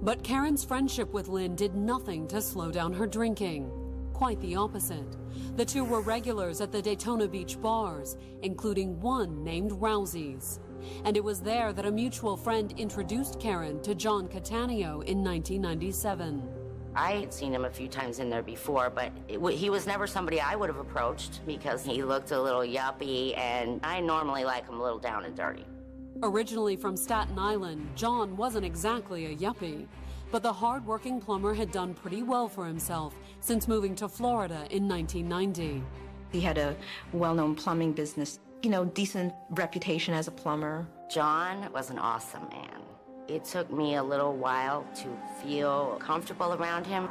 But Karen's friendship with Lynn did nothing to slow down her drinking. Quite the opposite. The two were regulars at the Daytona Beach bars, including one named Rousey's. And it was there that a mutual friend introduced Karen to John Cattaneo in 1997. I had seen him a few times in there before, but he was never somebody I would have approached because he looked a little yuppie, and I normally like him a little down and dirty. Originally from Staten Island, John wasn't exactly a yuppie, but the hard-working plumber had done pretty well for himself since moving to Florida in 1990. He had a well-known plumbing business, decent reputation as a plumber. John was an awesome man. It took me a little while to feel comfortable around him.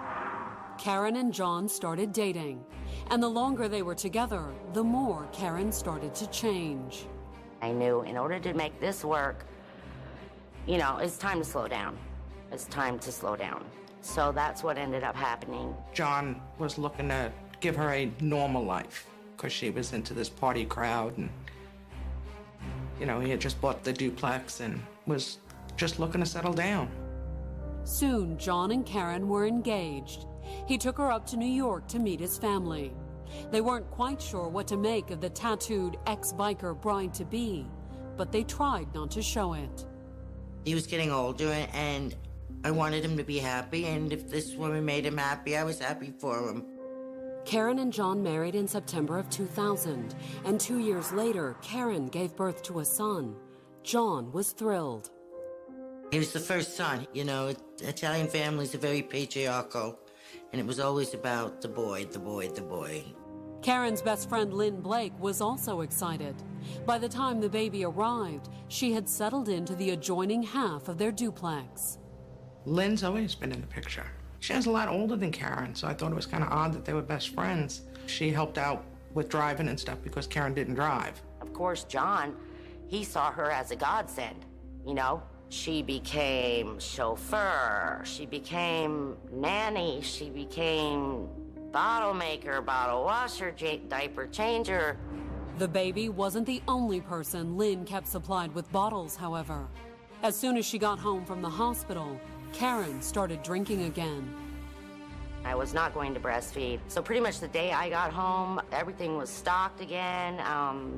Karen and John started dating, and the longer they were together, the more Karen started to change. I knew in order to make this work, it's time to slow down. It's time to slow down. So that's what ended up happening. John was looking to give her a normal life because she was into this party crowd, and he had just bought the duplex and was just looking to settle down. Soon, John and Karen were engaged. He took her up to New York to meet his family. They weren't quite sure what to make of the tattooed ex-biker bride-to-be, but they tried not to show it. He was getting older, and I wanted him to be happy, and if this woman made him happy, I was happy for him. Karen and John married in September of 2000, and 2 years later, Karen gave birth to a son. John was thrilled. He was the first son. Italian families are very patriarchal, and it was always about the boy, the boy, the boy. Karen's best friend Lynn Blake was also excited. By the time the baby arrived, she had settled into the adjoining half of their duplex. Lynn's always been in the picture. She was a lot older than Karen, so I thought it was kind of odd that they were best friends. She helped out with driving and stuff because Karen didn't drive. Of course, John, he saw her as a godsend, She became chauffeur, she became nanny, she became bottle maker, bottle washer, diaper changer. The baby wasn't the only person Lynn kept supplied with bottles, however. As soon as she got home from the hospital, Karen started drinking again. I was not going to breastfeed. So pretty much the day I got home, everything was stocked again.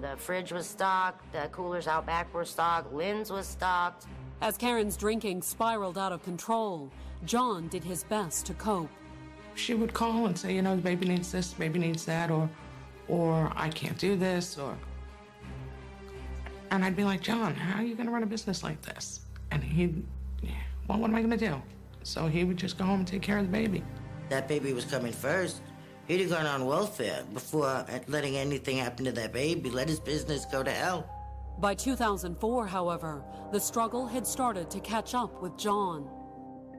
The fridge was stocked, the coolers out back were stocked, Lynn's was stocked. As Karen's drinking spiraled out of control, John did his best to cope. She would call and say, the baby needs this, baby needs that, or I can't do this, and I'd be like, John, how are you gonna run a business like this? And what am I gonna do? So he would just go home and take care of the baby. That baby was coming first. He'd have gone on welfare before letting anything happen to that baby. Let his business go to hell. By 2004, however, the struggle had started to catch up with John.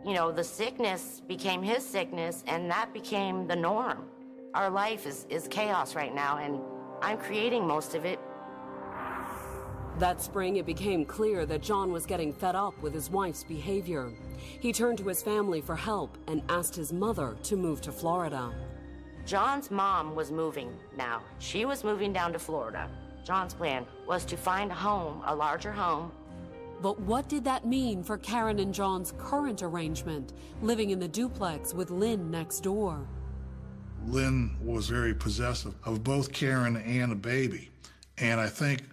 The sickness became his sickness, and that became the norm. Our life is chaos right now, and I'm creating most of it. That spring, it became clear that John was getting fed up with his wife's behavior. He turned to his family for help and asked his mother to move to Florida. John's mom was moving now. She was moving down to Florida. John's plan was to find a home, a larger home. But what did that mean for Karen and John's current arrangement, living in the duplex with Lynn next door? Lynn was very possessive of both Karen and the baby. And I think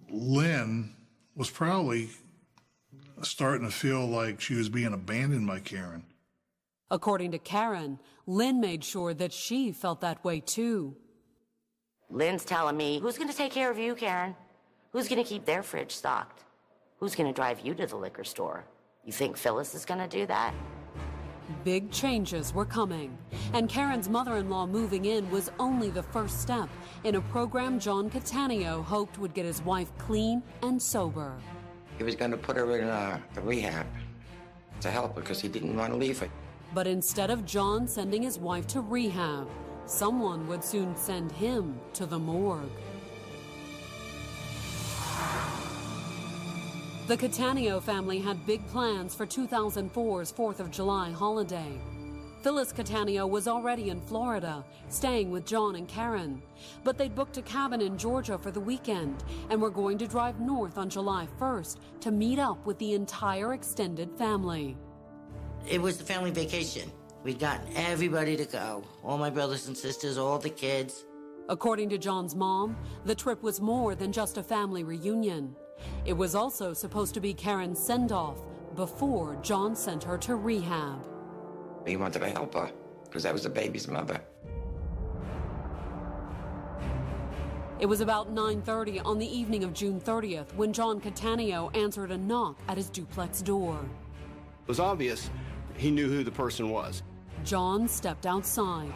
Lynn was probably starting to feel like she was being abandoned by Karen. According to Karen, Lynn made sure that she felt that way too. Lynn's telling me, who's going to take care of you, Karen? Who's going to keep their fridge stocked? Who's going to drive you to the liquor store? You think Phyllis is going to do that? Big changes were coming, and Karen's mother-in-law moving in was only the first step in a program John Cattaneo hoped would get his wife clean and sober. He was going to put her in a rehab to help her because he didn't want to leave her. But instead of John sending his wife to rehab, someone would soon send him to the morgue. The Cattaneo family had big plans for 2004's 4th of July holiday. Phyllis Cattaneo was already in Florida, staying with John and Karen. But they'd booked a cabin in Georgia for the weekend and were going to drive north on July 1st to meet up with the entire extended family. It was the family vacation. We'd gotten everybody to go. All my brothers and sisters, all the kids. According to John's mom, the trip was more than just a family reunion. It was also supposed to be Karen's send-off before John sent her to rehab. He wanted to help her because that was the baby's mother. It was about 9:30 on the evening of June 30th when John Cattaneo answered a knock at his duplex door. It was obvious he knew who the person was. John stepped outside.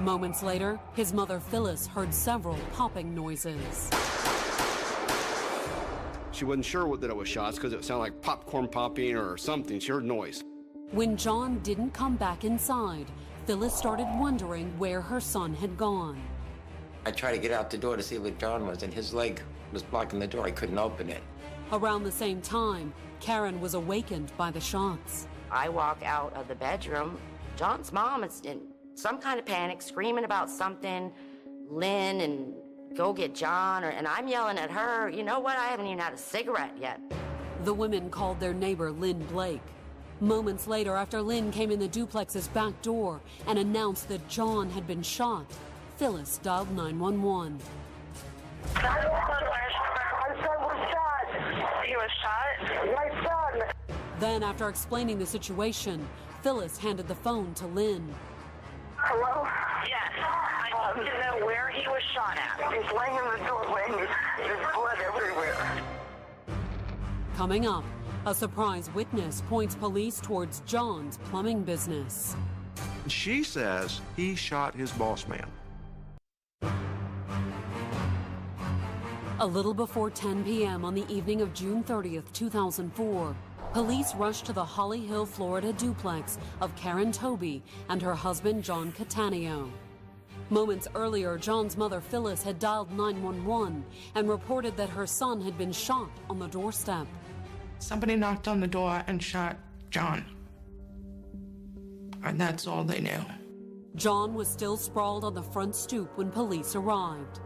Moments later, his mother Phyllis heard several popping noises. She wasn't sure that it was shots because it sounded like popcorn popping or something. She heard noise. When John didn't come back inside, Phyllis started wondering where her son had gone. I tried to get out the door to see what John was, and his leg was blocking the door. I couldn't open it. Around the same time, Karen was awakened by the shots. I walk out of the bedroom. John's mom is in some kind of panic, screaming about something. Lynn and go get John, and I'm yelling at her, you know what, I haven't even had a cigarette yet. The women called their neighbor Lynn Blake. Moments later, after Lynn came in the duplex's back door and announced that John had been shot, Phyllis dialed 911. My son was shot. He was shot? My son. Then, after explaining the situation, Phyllis handed the phone to Lynn. Hello? Yes. I need to know where he was shot at. He's laying in the doorway. There's blood everywhere. Coming up, a surprise witness points police towards John's plumbing business. She says he shot his boss man. A little before 10 p.m. on the evening of June 30th, 2004, police rushed to the Holly Hill, Florida duplex of Karen Toby and her husband, John Cattaneo. Moments earlier, John's mother, Phyllis, had dialed 911 and reported that her son had been shot on the doorstep. Somebody knocked on the door and shot John. And that's all they knew. John was still sprawled on the front stoop when police arrived.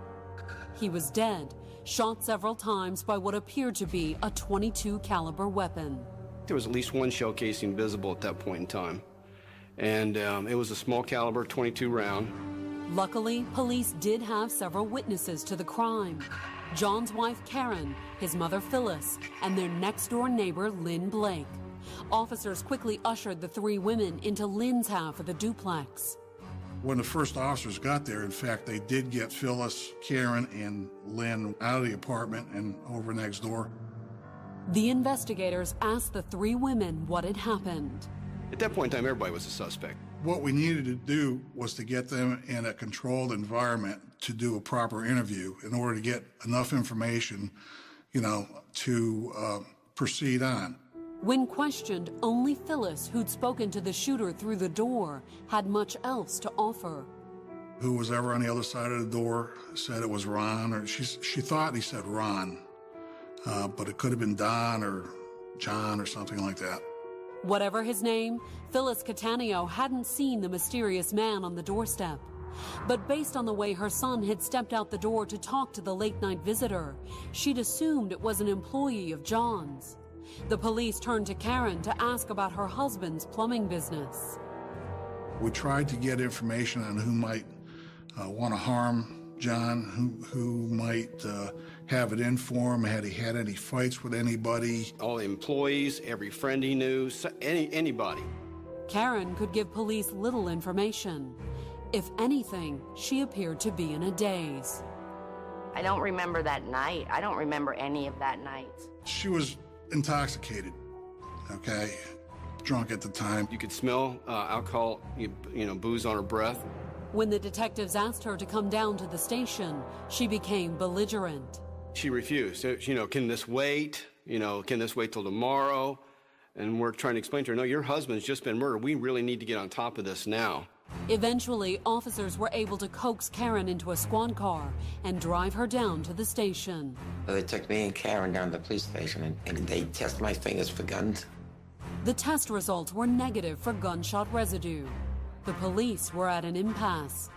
He was dead, shot several times by what appeared to be a .22 caliber weapon. There was at least one shell casing visible at that point in time. And it was a small caliber .22 round. Luckily, police did have several witnesses to the crime. John's wife, Karen, his mother, Phyllis, and their next-door neighbor, Lynn Blake. Officers quickly ushered the three women into Lynn's half of the duplex. When the first officers got there, in fact, they did get Phyllis, Karen, and Lynn out of the apartment and over next door. The investigators asked the three women what had happened. At that point in time, everybody was a suspect. What we needed to do was to get them in a controlled environment to do a proper interview in order to get enough information, to proceed on. When questioned, only Phyllis, who'd spoken to the shooter through the door, had much else to offer. Who was ever on the other side of the door said it was Ron, or she thought he said Ron, but it could have been Don or John or something like that. Whatever his name, Phyllis Cattaneo hadn't seen the mysterious man on the doorstep. But based on the way her son had stepped out the door to talk to the late-night visitor, she'd assumed it was an employee of John's. The police turned to Karen to ask about her husband's plumbing business. We tried to get information on who might want to harm John, who might have it in for him, had he had any fights with anybody. All the employees, every friend he knew, anybody. Karen could give police little information. If anything, she appeared to be in a daze. I don't remember that night. I don't remember any of that night. She was intoxicated, okay? Drunk at the time. You could smell alcohol, booze on her breath. When the detectives asked her to come down to the station, she became belligerent. She refused. Can this wait? Can this wait till tomorrow? And we're trying to explain to her, no, your husband's just been murdered. We really need to get on top of this now. Eventually, officers were able to coax Karen into a squad car and drive her down to the station. They took me and Karen down to the police station, and they tested my fingers for guns. The test results were negative for gunshot residue. The police were at an impasse.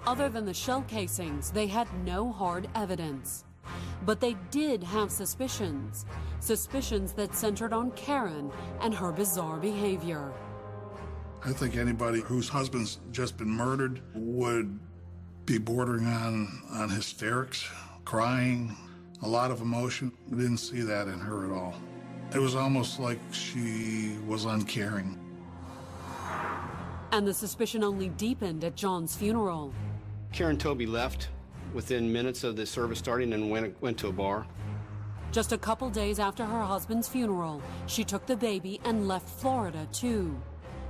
Other than the shell casings, they had no hard evidence. But they did have suspicions that centered on Karen and her bizarre behavior. I think anybody whose husband's just been murdered would be bordering on hysterics, crying, a lot of emotion. We didn't see that in her at all. It was almost like she was uncaring. And the suspicion only deepened at John's funeral. Karen Toby left within minutes of the service starting and went to a bar. Just a couple days after her husband's funeral, she took the baby and left Florida too.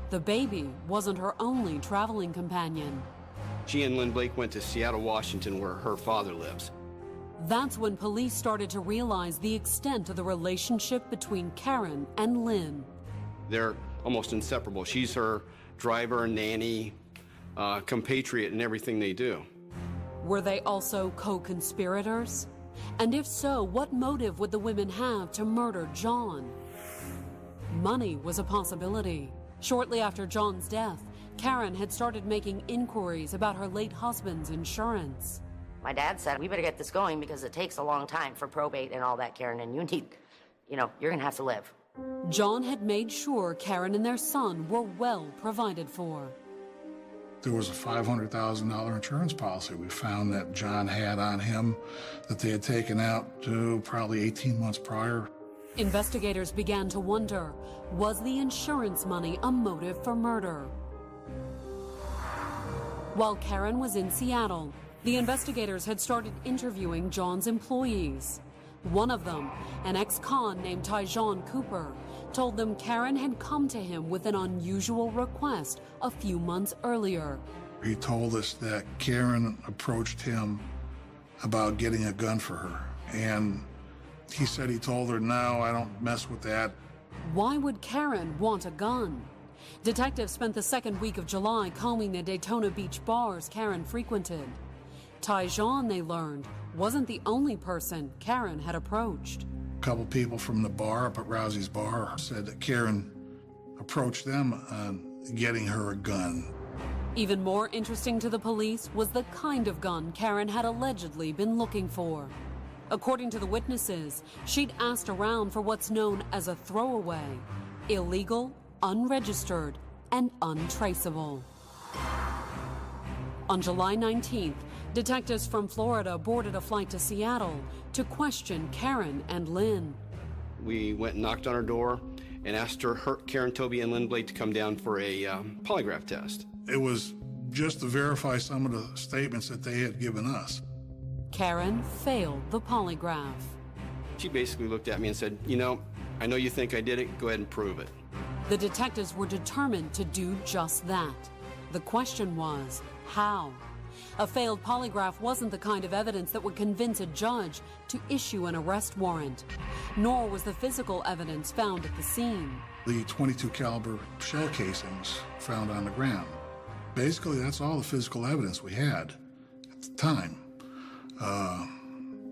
The baby wasn't her only traveling companion. She and Lynn Blake went to Seattle, Washington, where her father lives. That's when police started to realize the extent of the relationship between Karen and Lynn. They're almost inseparable. She's her driver, nanny, compatriot in everything they do. Were they also co-conspirators? And if so, what motive would the women have to murder John? Money was a possibility. Shortly after John's death, Karen had started making inquiries about her late husband's insurance. My dad said, we better get this going because it takes a long time for probate and all that, Karen, and you're gonna have to live. John had made sure Karen and their son were well provided for. There was a $500,000 insurance policy we found that John had on him that they had taken out probably 18 months prior. Investigators began to wonder, was the insurance money a motive for murder? While Karen was in Seattle, the investigators had started interviewing John's employees. One of them, an ex-con named Tyjon Cooper, told them Karen had come to him with an unusual request a few months earlier. He told us that Karen approached him about getting a gun for her, and he said he told her, no, I don't mess with that. Why would Karen want a gun? Detectives spent the second week of July combing the Daytona Beach bars Karen frequented. Tyjon, they learned, wasn't the only person Karen had approached. A couple people from the bar up at Rousey's Bar said that Karen approached them on getting her a gun. Even more interesting to the police was the kind of gun Karen had allegedly been looking for. According to the witnesses, she'd asked around for what's known as a throwaway, illegal, unregistered, and untraceable. On July 19th, detectives from Florida boarded a flight to Seattle to question Karen and Lynn. We went and knocked on her door and asked Karen Toby and Lynn Blake to come down for a polygraph test. It was just to verify some of the statements that they had given us. Karen failed the polygraph. She basically looked at me and said, I know you think I did it, go ahead and prove it. The detectives were determined to do just that. The question was, how? A failed polygraph wasn't the kind of evidence that would convince a judge to issue an arrest warrant, nor was the physical evidence found at the scene. The .22 caliber shell casings found on the ground. Basically, that's all the physical evidence we had at the time.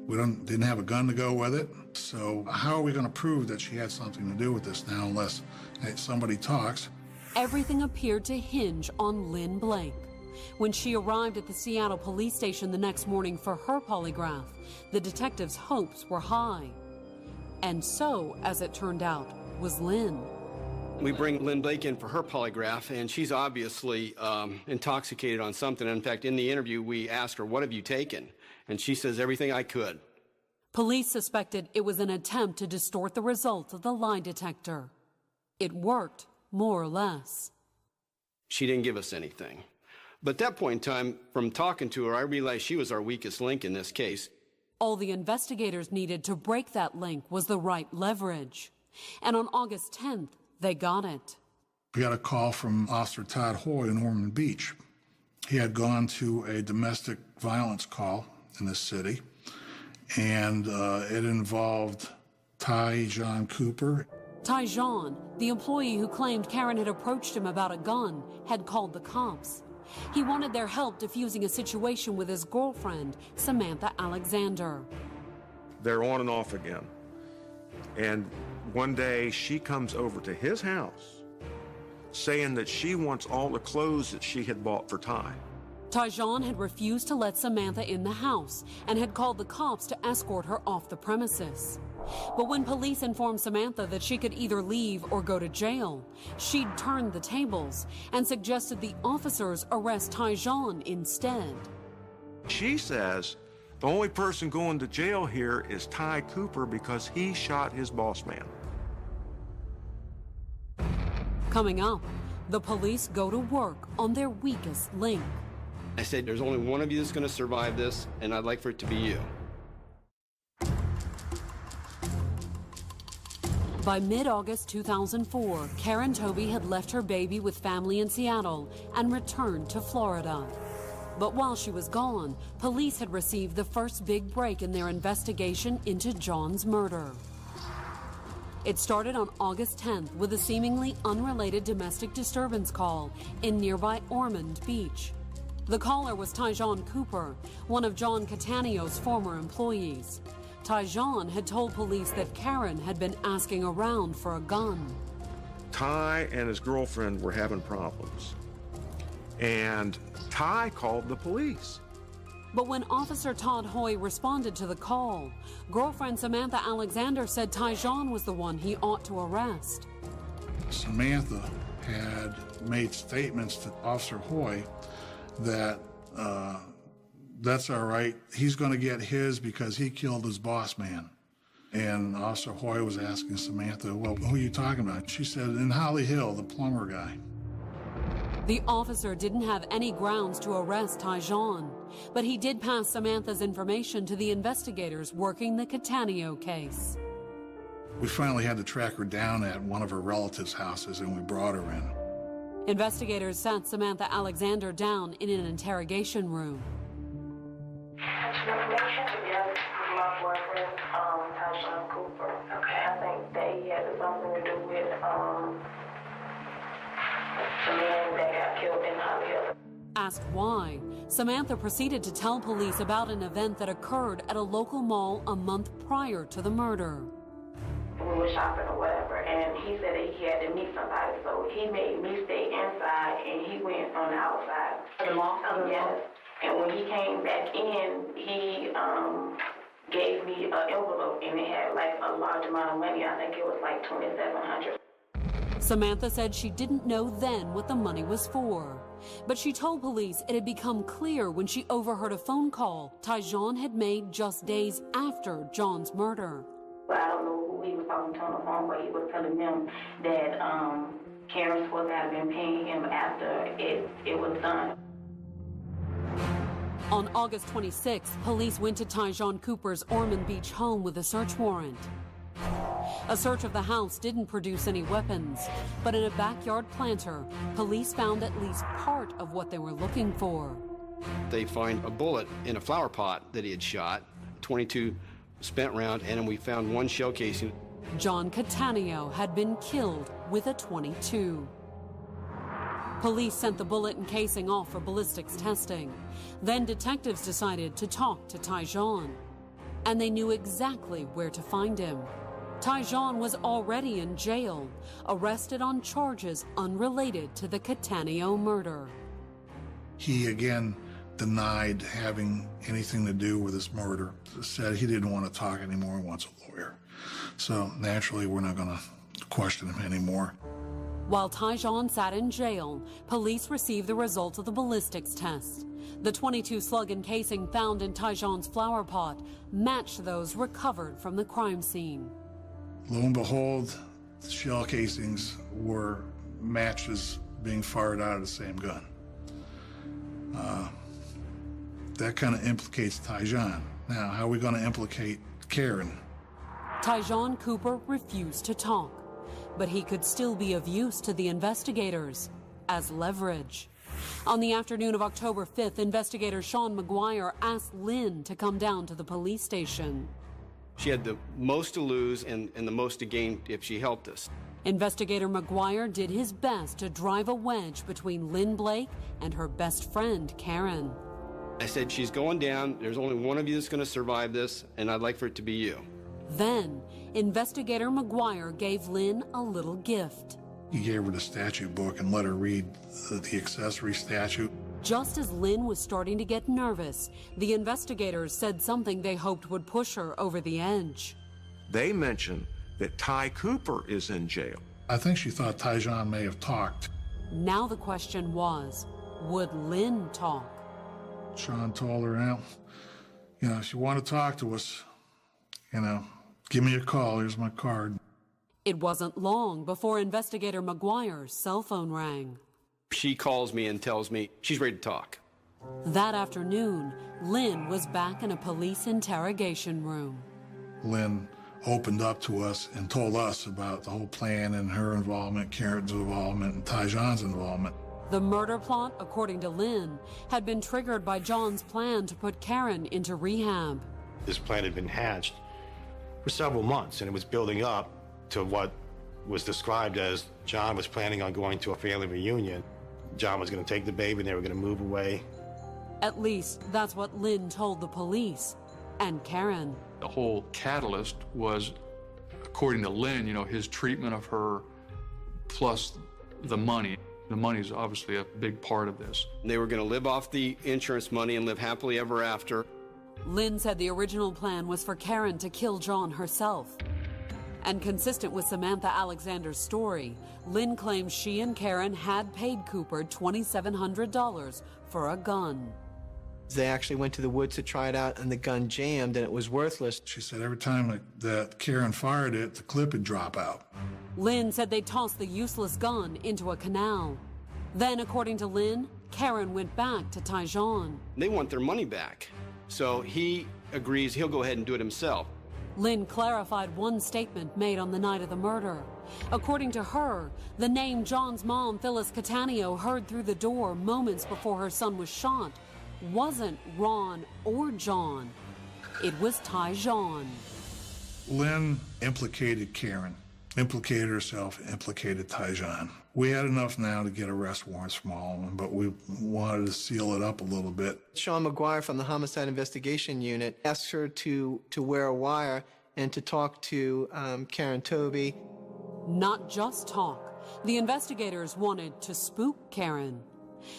We didn't have a gun to go with it, so how are we going to prove that she had something to do with this now unless somebody talks? Everything appeared to hinge on Lynn Blake. When she arrived at the Seattle police station the next morning for her polygraph, the detectives' hopes were high. And so, as it turned out, was Lynn. We bring Lynn Blake in for her polygraph, and she's obviously intoxicated on something. In fact, in the interview, we asked her, "What have you taken?" And she says, "Everything I could." Police suspected it was an attempt to distort the results of the lie detector. It worked, more or less. She didn't give us anything. But at that point in time, from talking to her, I realized she was our weakest link in this case. All the investigators needed to break that link was the right leverage. And on August 10th, they got it. We got a call from Officer Todd Hoy in Ormond Beach. He had gone to a domestic violence call in the city, and it involved Tyjon Cooper. Tyjon, the employee who claimed Karen had approached him about a gun, had called the cops. He wanted their help defusing a situation with his girlfriend, Samantha Alexander. They're on and off again. And one day she comes over to his house saying that she wants all the clothes that she had bought for Ty. Tyjon had refused to let Samantha in the house and had called the cops to escort her off the premises. But when police informed Samantha that she could either leave or go to jail, she'd turned the tables and suggested the officers arrest Tyjon instead. She says the only person going to jail here is Ty Cooper because he shot his boss man. Coming up, the police go to work on their weakest link. I said, "There's only one of you that's going to survive this, and I'd like for it to be you." By mid-August 2004, Karen Toby had left her baby with family in Seattle and returned to Florida. But while she was gone, police had received the first big break in their investigation into John's murder. It started on August 10th with a seemingly unrelated domestic disturbance call in nearby Ormond Beach. The caller was Tyjon Cooper, one of John Catanio's former employees. Tyjon had told police that Karen had been asking around for a gun. Ty and his girlfriend were having problems. And Ty called the police. But when Officer Todd Hoy responded to the call, girlfriend Samantha Alexander said Tyjon was the one he ought to arrest. Samantha had made statements to Officer Hoy that that's all right, he's going to get his because he killed his boss man. And Officer Hoy was asking Samantha, "Well, who are you talking about?" She said, "In Holly Hill, the plumber guy." The officer didn't have any grounds to arrest Tyjon, but he did pass Samantha's information to the investigators working the Catanio case. We finally had to track her down at one of her relatives' houses, and we brought her in. Investigators sat Samantha Alexander down in an interrogation room. Information together with my boyfriend, Tyjon Cooper. Okay. I think that he had something to do with the man that got killed in Holly Hill. Asked why, Samantha proceeded to tell police about an event that occurred at a local mall a month prior to the murder. We were shopping or whatever, and he said that he had to meet somebody, so he made me stay inside, and he went on the outside. The mall? Yes. And when he came back in, he gave me an envelope, and it had like a large amount of money. I think it was like $2,700. Samantha said she didn't know then what the money was for, but she told police it had become clear when she overheard a phone call Tyjon had made just days after John's murder. I don't know who he was talking to on the phone, but he was telling them that Karen was supposed to have been paying him after it was done. On August 26th, police went to Tyjon Cooper's Ormond Beach home with a search warrant. A search of the house didn't produce any weapons, but in a backyard planter, police found at least part of what they were looking for. They find a bullet in a flower pot that he had shot, 22 spent round, and then we found one shell casing. John Catanio had been killed with a .22. Police sent the bullet and casing off for ballistics testing. Then detectives decided to talk to Tyjon, and they knew exactly where to find him. Tyjon was already in jail, arrested on charges unrelated to the Catanio murder. He again denied having anything to do with this murder. Said he didn't want to talk anymore, he wants a lawyer. So naturally, we're not going to question him anymore. While Tyjon sat in jail, police received the results of the ballistics test. The .22 slug and casing found in Tyjon's flower pot matched those recovered from the crime scene. Lo and behold, the shell casings were matches being fired out of the same gun. That kind of implicates Tyjon. Now, how are we going to implicate Karen? Tyjon Cooper refused to talk, but he could still be of use to the investigators as leverage. On the afternoon of October 5th, investigator Sean McGuire asked Lynn to come down to the police station. She had the most to lose and the most to gain if she helped us. Investigator McGuire did his best to drive a wedge between Lynn Blake and her best friend, Karen. I said, she's going down. There's only one of you that's going to survive this, and I'd like for it to be you. Then, investigator McGuire gave Lynn a little gift. He gave her the statute book and let her read the accessory statute. Just as Lynn was starting to get nervous, the investigators said something they hoped would push her over the edge. They mentioned that Ty Cooper is in jail. I think she thought Tyjon may have talked. Now the question was, would Lynn talk? Sean told her, if you want to talk to us, give me a call. Here's my card. It wasn't long before investigator McGuire's cell phone rang. She calls me and tells me she's ready to talk. That afternoon, Lynn was back in a police interrogation room. Lynn opened up to us and told us about the whole plan and her involvement, Karen's involvement, and Tyjon's involvement. The murder plot, according to Lynn, had been triggered by John's plan to put Karen into rehab. This plan had been hatched for several months, and it was building up to what was described as John was planning on going to a family reunion. John was going to take the baby and they were going to move away. At least that's what Lynn told the police and Karen. The whole catalyst was, according to Lynn, his treatment of her plus the money. The money is obviously a big part of this. They were going to live off the insurance money and live happily ever after. Lynn said the original plan was for Karen to kill John herself. And consistent with Samantha Alexander's story, Lynn claims she and Karen had paid Cooper $2,700 for a gun. They actually went to the woods to try it out, and the gun jammed, and it was worthless. She said every time that Karen fired it, the clip would drop out. Lynn said they tossed the useless gun into a canal. Then, according to Lynn, Karen went back to Tyjon. They want their money back, so he agrees he'll go ahead and do it himself. Lynn clarified one statement made on the night of the murder. According to her, the name John's mom, Phyllis Cattaneo, heard through the door moments before her son was shot wasn't Ron or John. It was Tyjon. Lynn implicated Karen, implicated herself, implicated Tyjon. We had enough now to get arrest warrants from all of them, but we wanted to seal it up a little bit. Sean McGuire from the Homicide Investigation Unit asked her to wear a wire and to talk to Karen Toby. Not just talk. The investigators wanted to spook Karen.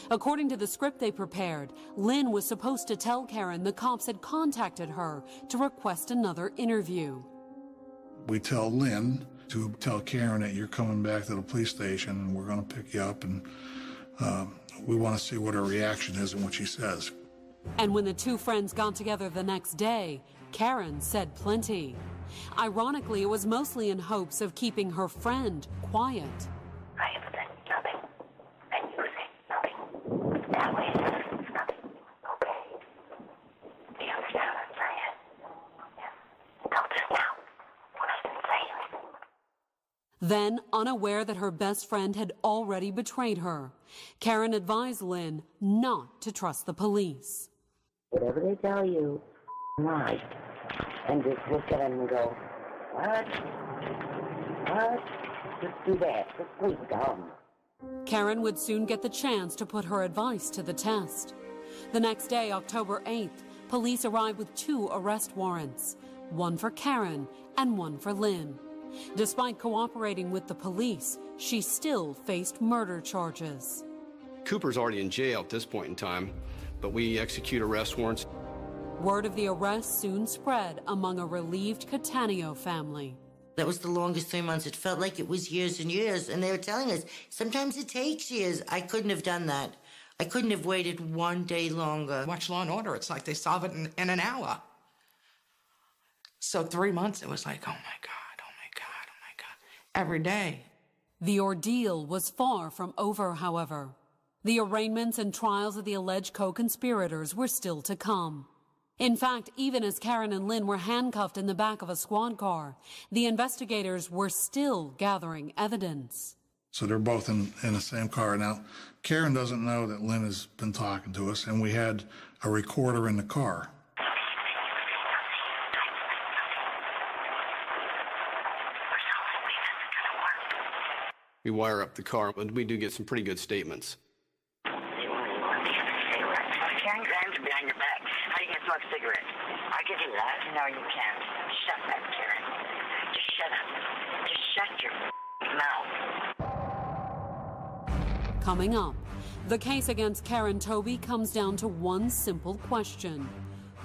According to the script they prepared, Lynn was supposed to tell Karen the cops had contacted her to request another interview. We tell Lynn to tell Karen that you're coming back to the police station and we're going to pick you up, and we want to see what her reaction is and what she says. And when the two friends got together the next day, Karen said plenty. Ironically, it was mostly in hopes of keeping her friend quiet. I have said nothing, and you say nothing. That way it's nothing, okay? Do you understand what I'm saying? Yes. Don't just now, when I didn't say anything. Then, unaware that her best friend had already betrayed her, Karen advised Lynn not to trust the police. Whatever they tell you, right. And just look at them and go, what? What? Just do that. Just please dumb. Karen would soon get the chance to put her advice to the test. The next day, October 8th, police arrived with 2 arrest warrants, one for Karen and one for Lynn. Despite cooperating with the police, she still faced murder charges. Cooper's already in jail at this point in time, but we execute arrest warrants. Word of the arrest soon spread among a relieved Cattaneo family. That was the longest 3 months. It felt like it was years and years. And they were telling us, sometimes it takes years. I couldn't have done that. I couldn't have waited one day longer. Watch Law & Order. It's like they solve it in an hour. So 3 months, it was like, oh my God, oh my God, oh my God. Every day. The ordeal was far from over, however. The arraignments and trials of the alleged co-conspirators were still to come. In fact, even as Karen and Lynn were handcuffed in the back of a squad car, the investigators were still gathering evidence. So they're both in the same car. Now, Karen doesn't know that Lynn has been talking to us, and we had a recorder in the car. We wire up the car, but we do get some pretty good statements. Karen Grimes behind your back. How you gonna smoke a cigarette? I can do that. No, you can't. Shut up, Karen. Just shut up. Just shut your mouth. Coming up, the case against Karen Toby comes down to one simple question.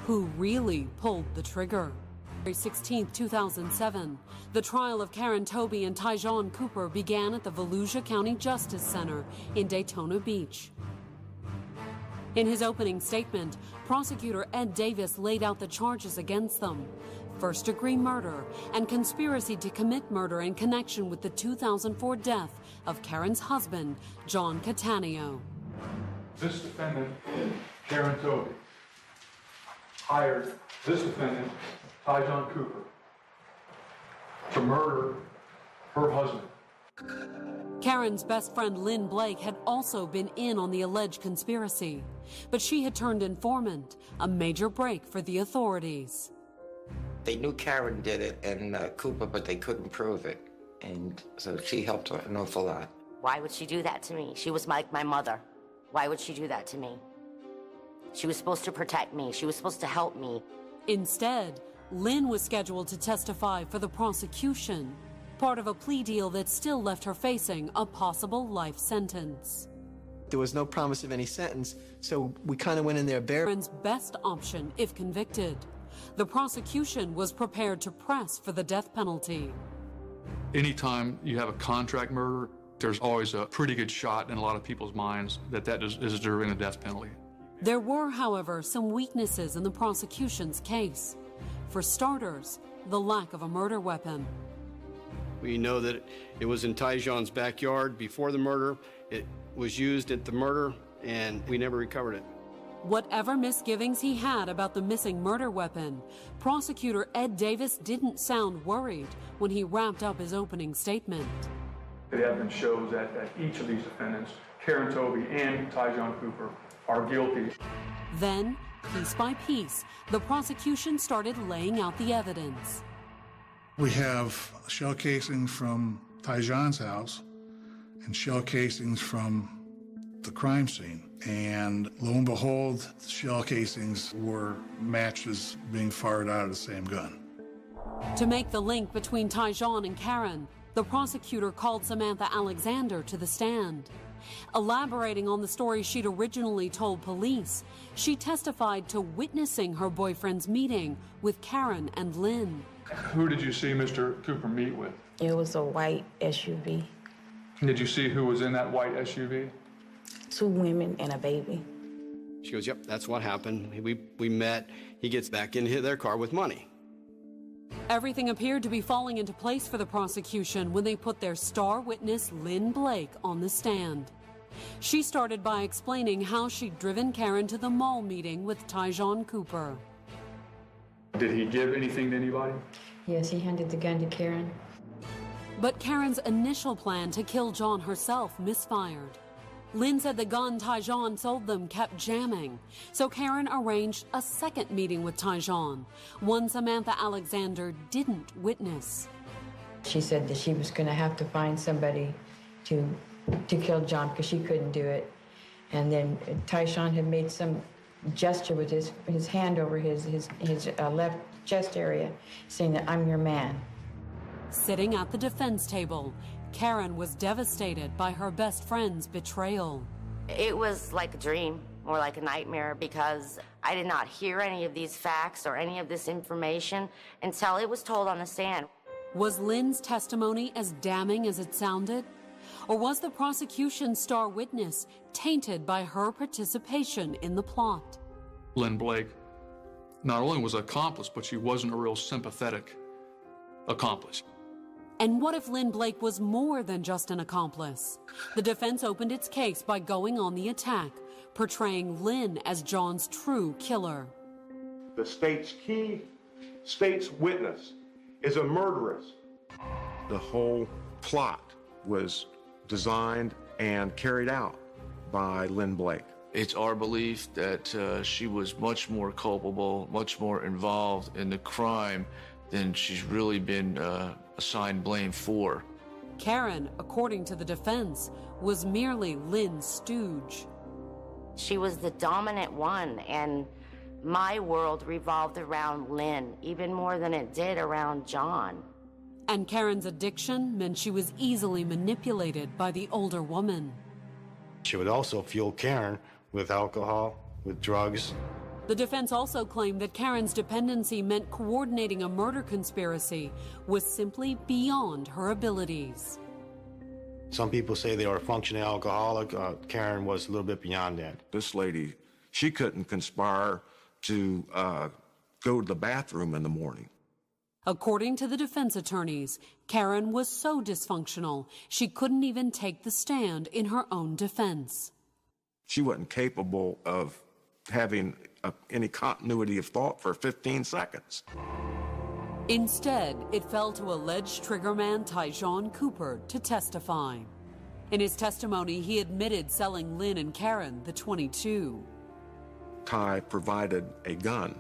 Who really pulled the trigger? February 16, 2007, the trial of Karen Toby and Tyjon Cooper began at the Volusia County Justice Center in Daytona Beach. In his opening statement, prosecutor Ed Davis laid out the charges against them: first-degree murder and conspiracy to commit murder in connection with the 2004 death of Karen's husband, John Cattaneo. This defendant, Karen Toby, hired this defendant, Tyjon Cooper, to murder her husband. Karen's best friend Lynn Blake had also been in on the alleged conspiracy, but she had turned informant, a major break for the authorities. They knew Karen did it and Cooper, but they couldn't prove it. And so she helped an awful lot. Why would she do that to me? She was like my mother. Why would she do that to me? She was supposed to protect me. She was supposed to help me. Instead, Lynn was scheduled to testify for the prosecution, part of a plea deal that still left her facing a possible life sentence. There was no promise of any sentence, so we kind of went in there bare. Karen's best option if convicted. The prosecution was prepared to press for the death penalty. Anytime you have a contract murder, there's always a pretty good shot in a lot of people's minds that is deserving the death penalty. There were, however, some weaknesses in the prosecution's case. For starters, the lack of a murder weapon. We know that it was in Tyjon's backyard before the murder. It was used at the murder, and we never recovered it. Whatever misgivings he had about the missing murder weapon, prosecutor Ed Davis didn't sound worried when he wrapped up his opening statement. The evidence shows that each of these defendants, Karen Toby and Tyjon Cooper, are guilty. Then, piece by piece, the prosecution started laying out the evidence. We have shell casings from Tyjon's house and shell casings from the crime scene. And lo and behold, the shell casings were matches being fired out of the same gun. To make the link between Tyjon and Karen, the prosecutor called Samantha Alexander to the stand. Elaborating on the story she'd originally told police, she testified to witnessing her boyfriend's meeting with Karen and Lynn. Who did you see Mr. Cooper meet with? It was a white SUV. Did you see who was in that white SUV? 2 women and a baby. She goes, yep, that's what happened. We met. He gets back in their car with money. Everything appeared to be falling into place for the prosecution when they put their star witness, Lynn Blake, on the stand. She started by explaining how she'd driven Karen to the mall meeting with Tyjon Cooper. Did he give anything to anybody? Yes, he handed the gun to Karen. But Karen's initial plan to kill John herself misfired. Lynn said the gun Tyjon sold them kept jamming, so Karen arranged a second meeting with Tyjon, one Samantha Alexander didn't witness. She said that she was going to have to find somebody to kill John because she couldn't do it. And then Tyjon had made some gesture with his hand over his left chest area, saying that I'm your man. Sitting at the defense table, Karen was devastated by her best friend's betrayal. It was like a dream, or like a nightmare, because I did not hear any of these facts or any of this information until it was told on the stand. Was Lynn's testimony as damning as it sounded? Or was the prosecution's star witness tainted by her participation in the plot? Lynn Blake not only was an accomplice, but she wasn't a real sympathetic accomplice. And what if Lynn Blake was more than just an accomplice? The defense opened its case by going on the attack, portraying Lynn as John's true killer. The state's key state's witness is a murderess. The whole plot was designed and carried out by Lynn Blake. It's our belief that she was much more culpable, much more involved in the crime than she's really been assigned blame for. Karen, according to the defense, was merely Lynn's stooge. She was the dominant one, and my world revolved around Lynn, even more than it did around John. And Karen's addiction meant she was easily manipulated by the older woman. She would also fuel Karen with alcohol, with drugs. The defense also claimed that Karen's dependency meant coordinating a murder conspiracy was simply beyond her abilities. Some people say they were a functioning alcoholic. Karen was a little bit beyond that. This lady, she couldn't conspire to go to the bathroom in the morning. According to the defense attorneys, Karen was so dysfunctional, she couldn't even take the stand in her own defense. She wasn't capable of having any continuity of thought for 15 seconds. Instead, it fell to alleged triggerman Tyjon Cooper to testify. In his testimony, he admitted selling Lynn and Karen the .22. Ty provided a gun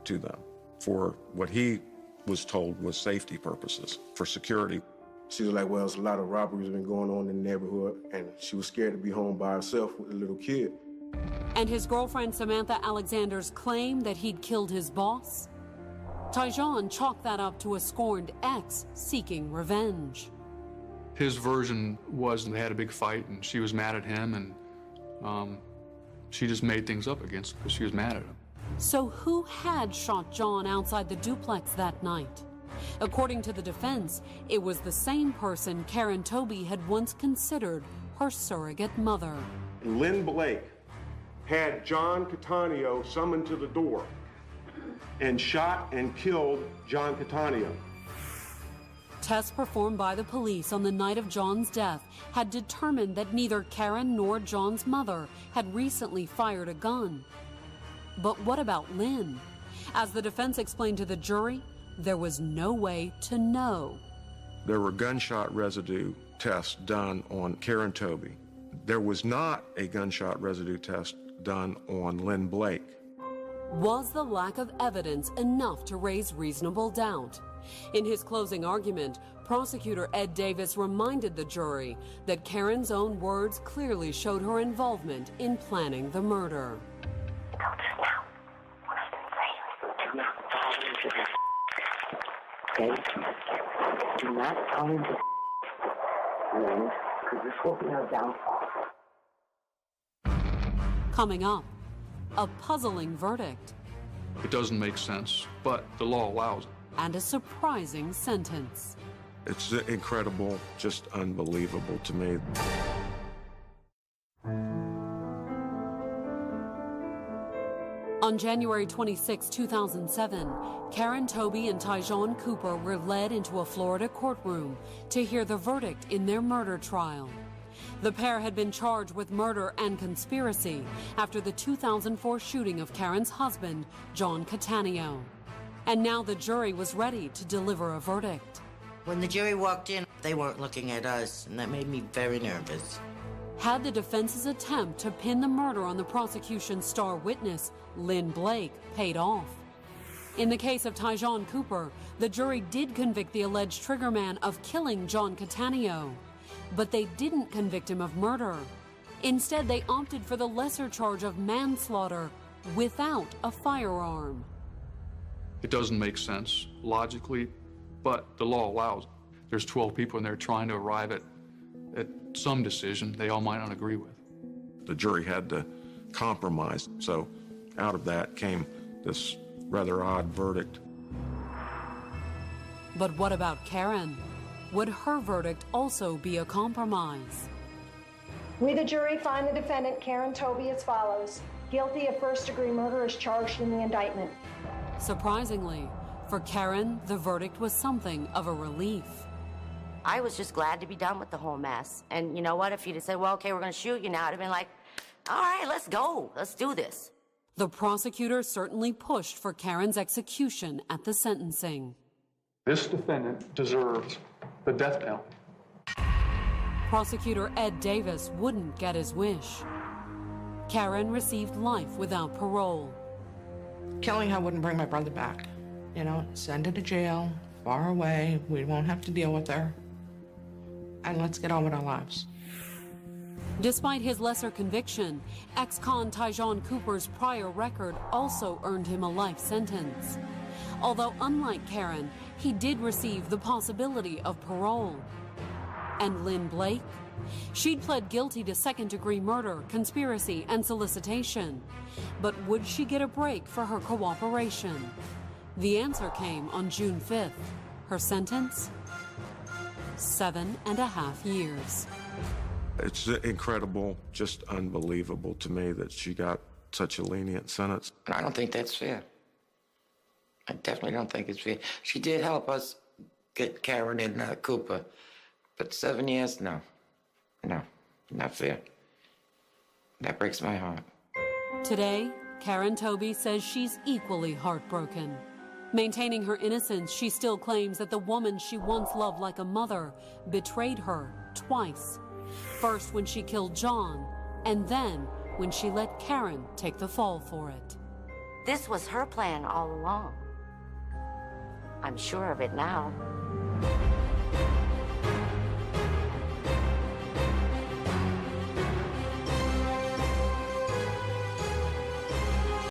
to them for what he was told was safety purposes, for security. She was like, well, there's a lot of robberies been going on in the neighborhood, and she was scared to be home by herself with a little kid. And his girlfriend Samantha Alexander's claim that he'd killed his boss? Tyjon chalked that up to a scorned ex seeking revenge. His version was they had a big fight and she was mad at him, and she just made things up against him because she was mad at him. So who had shot John outside the duplex that night? According to the defense, it was the same person Karen Toby had once considered her surrogate mother. Lynn Blake had John Catania summoned to the door and shot and killed John Catania. Tests performed by the police on the night of John's death had determined that neither Karen nor John's mother had recently fired a gun. But what about Lynn? As the defense explained to the jury, there was no way to know. There were gunshot residue tests done on Karen Toby. There was not a gunshot residue test done on Lynn Blake. Was the lack of evidence enough to raise reasonable doubt? In his closing argument, prosecutor Ed Davis reminded the jury that Karen's own words clearly showed her involvement in planning the murder. Okay? Do not fall into Lynn, because this will be our downfall. Coming up, a puzzling verdict. It doesn't make sense, but the law allows it. And a surprising sentence. It's incredible, just unbelievable to me. On January 26, 2007, Karen Toby and Tyjon Cooper were led into a Florida courtroom to hear the verdict in their murder trial. The pair had been charged with murder and conspiracy after the 2004 shooting of Karen's husband, John Catania. And now the jury was ready to deliver a verdict. When the jury walked in, they weren't looking at us, and that made me very nervous. Had the defense's attempt to pin the murder on the prosecution's star witness, Lynn Blake, paid off? In the case of Tyjon Cooper, the jury did convict the alleged triggerman of killing John Catania, but they didn't convict him of murder. Instead, they opted for the lesser charge of manslaughter without a firearm. It doesn't make sense logically, but the law allows it. There's 12 people in there trying to arrive at some decision they all might not agree with. The jury had to compromise, so out of that came this rather odd verdict. But what about Karen? Would her verdict also be a compromise? We, the jury, find the defendant, Karen Toby, as follows. Guilty of first-degree murder as charged in the indictment. Surprisingly, for Karen, the verdict was something of a relief. I was just glad to be done with the whole mess. And you know what? If you'd have said, well, okay, we're going to shoot you now, I'd have been like, all right, let's go. Let's do this. The prosecutor certainly pushed for Karen's execution at the sentencing. This defendant deserves the death penalty. Prosecutor Ed Davis wouldn't get his wish. Karen received life without parole. Killing her wouldn't bring my brother back. You know, send her to jail, far away. We won't have to deal with her. And let's get on with our lives. Despite his lesser conviction, ex-con Tyjon Cooper's prior record also earned him a life sentence. Although unlike Karen, he did receive the possibility of parole. And Lynn Blake? She'd pled guilty to second-degree murder, conspiracy, and solicitation. But would she get a break for her cooperation? The answer came on June 5th. Her sentence? 7.5 years. It's incredible, just unbelievable to me that she got such a lenient sentence. And I don't think that's fair. I definitely don't think it's fair. She did help us get Karen and Cooper, but 7 years, no. No, not fair. That breaks my heart. Today, Karen Toby says she's equally heartbroken. Maintaining her innocence, she still claims that the woman she once loved like a mother betrayed her twice. First when she killed John, and then when she let Karen take the fall for it. This was her plan all along. I'm sure of it now.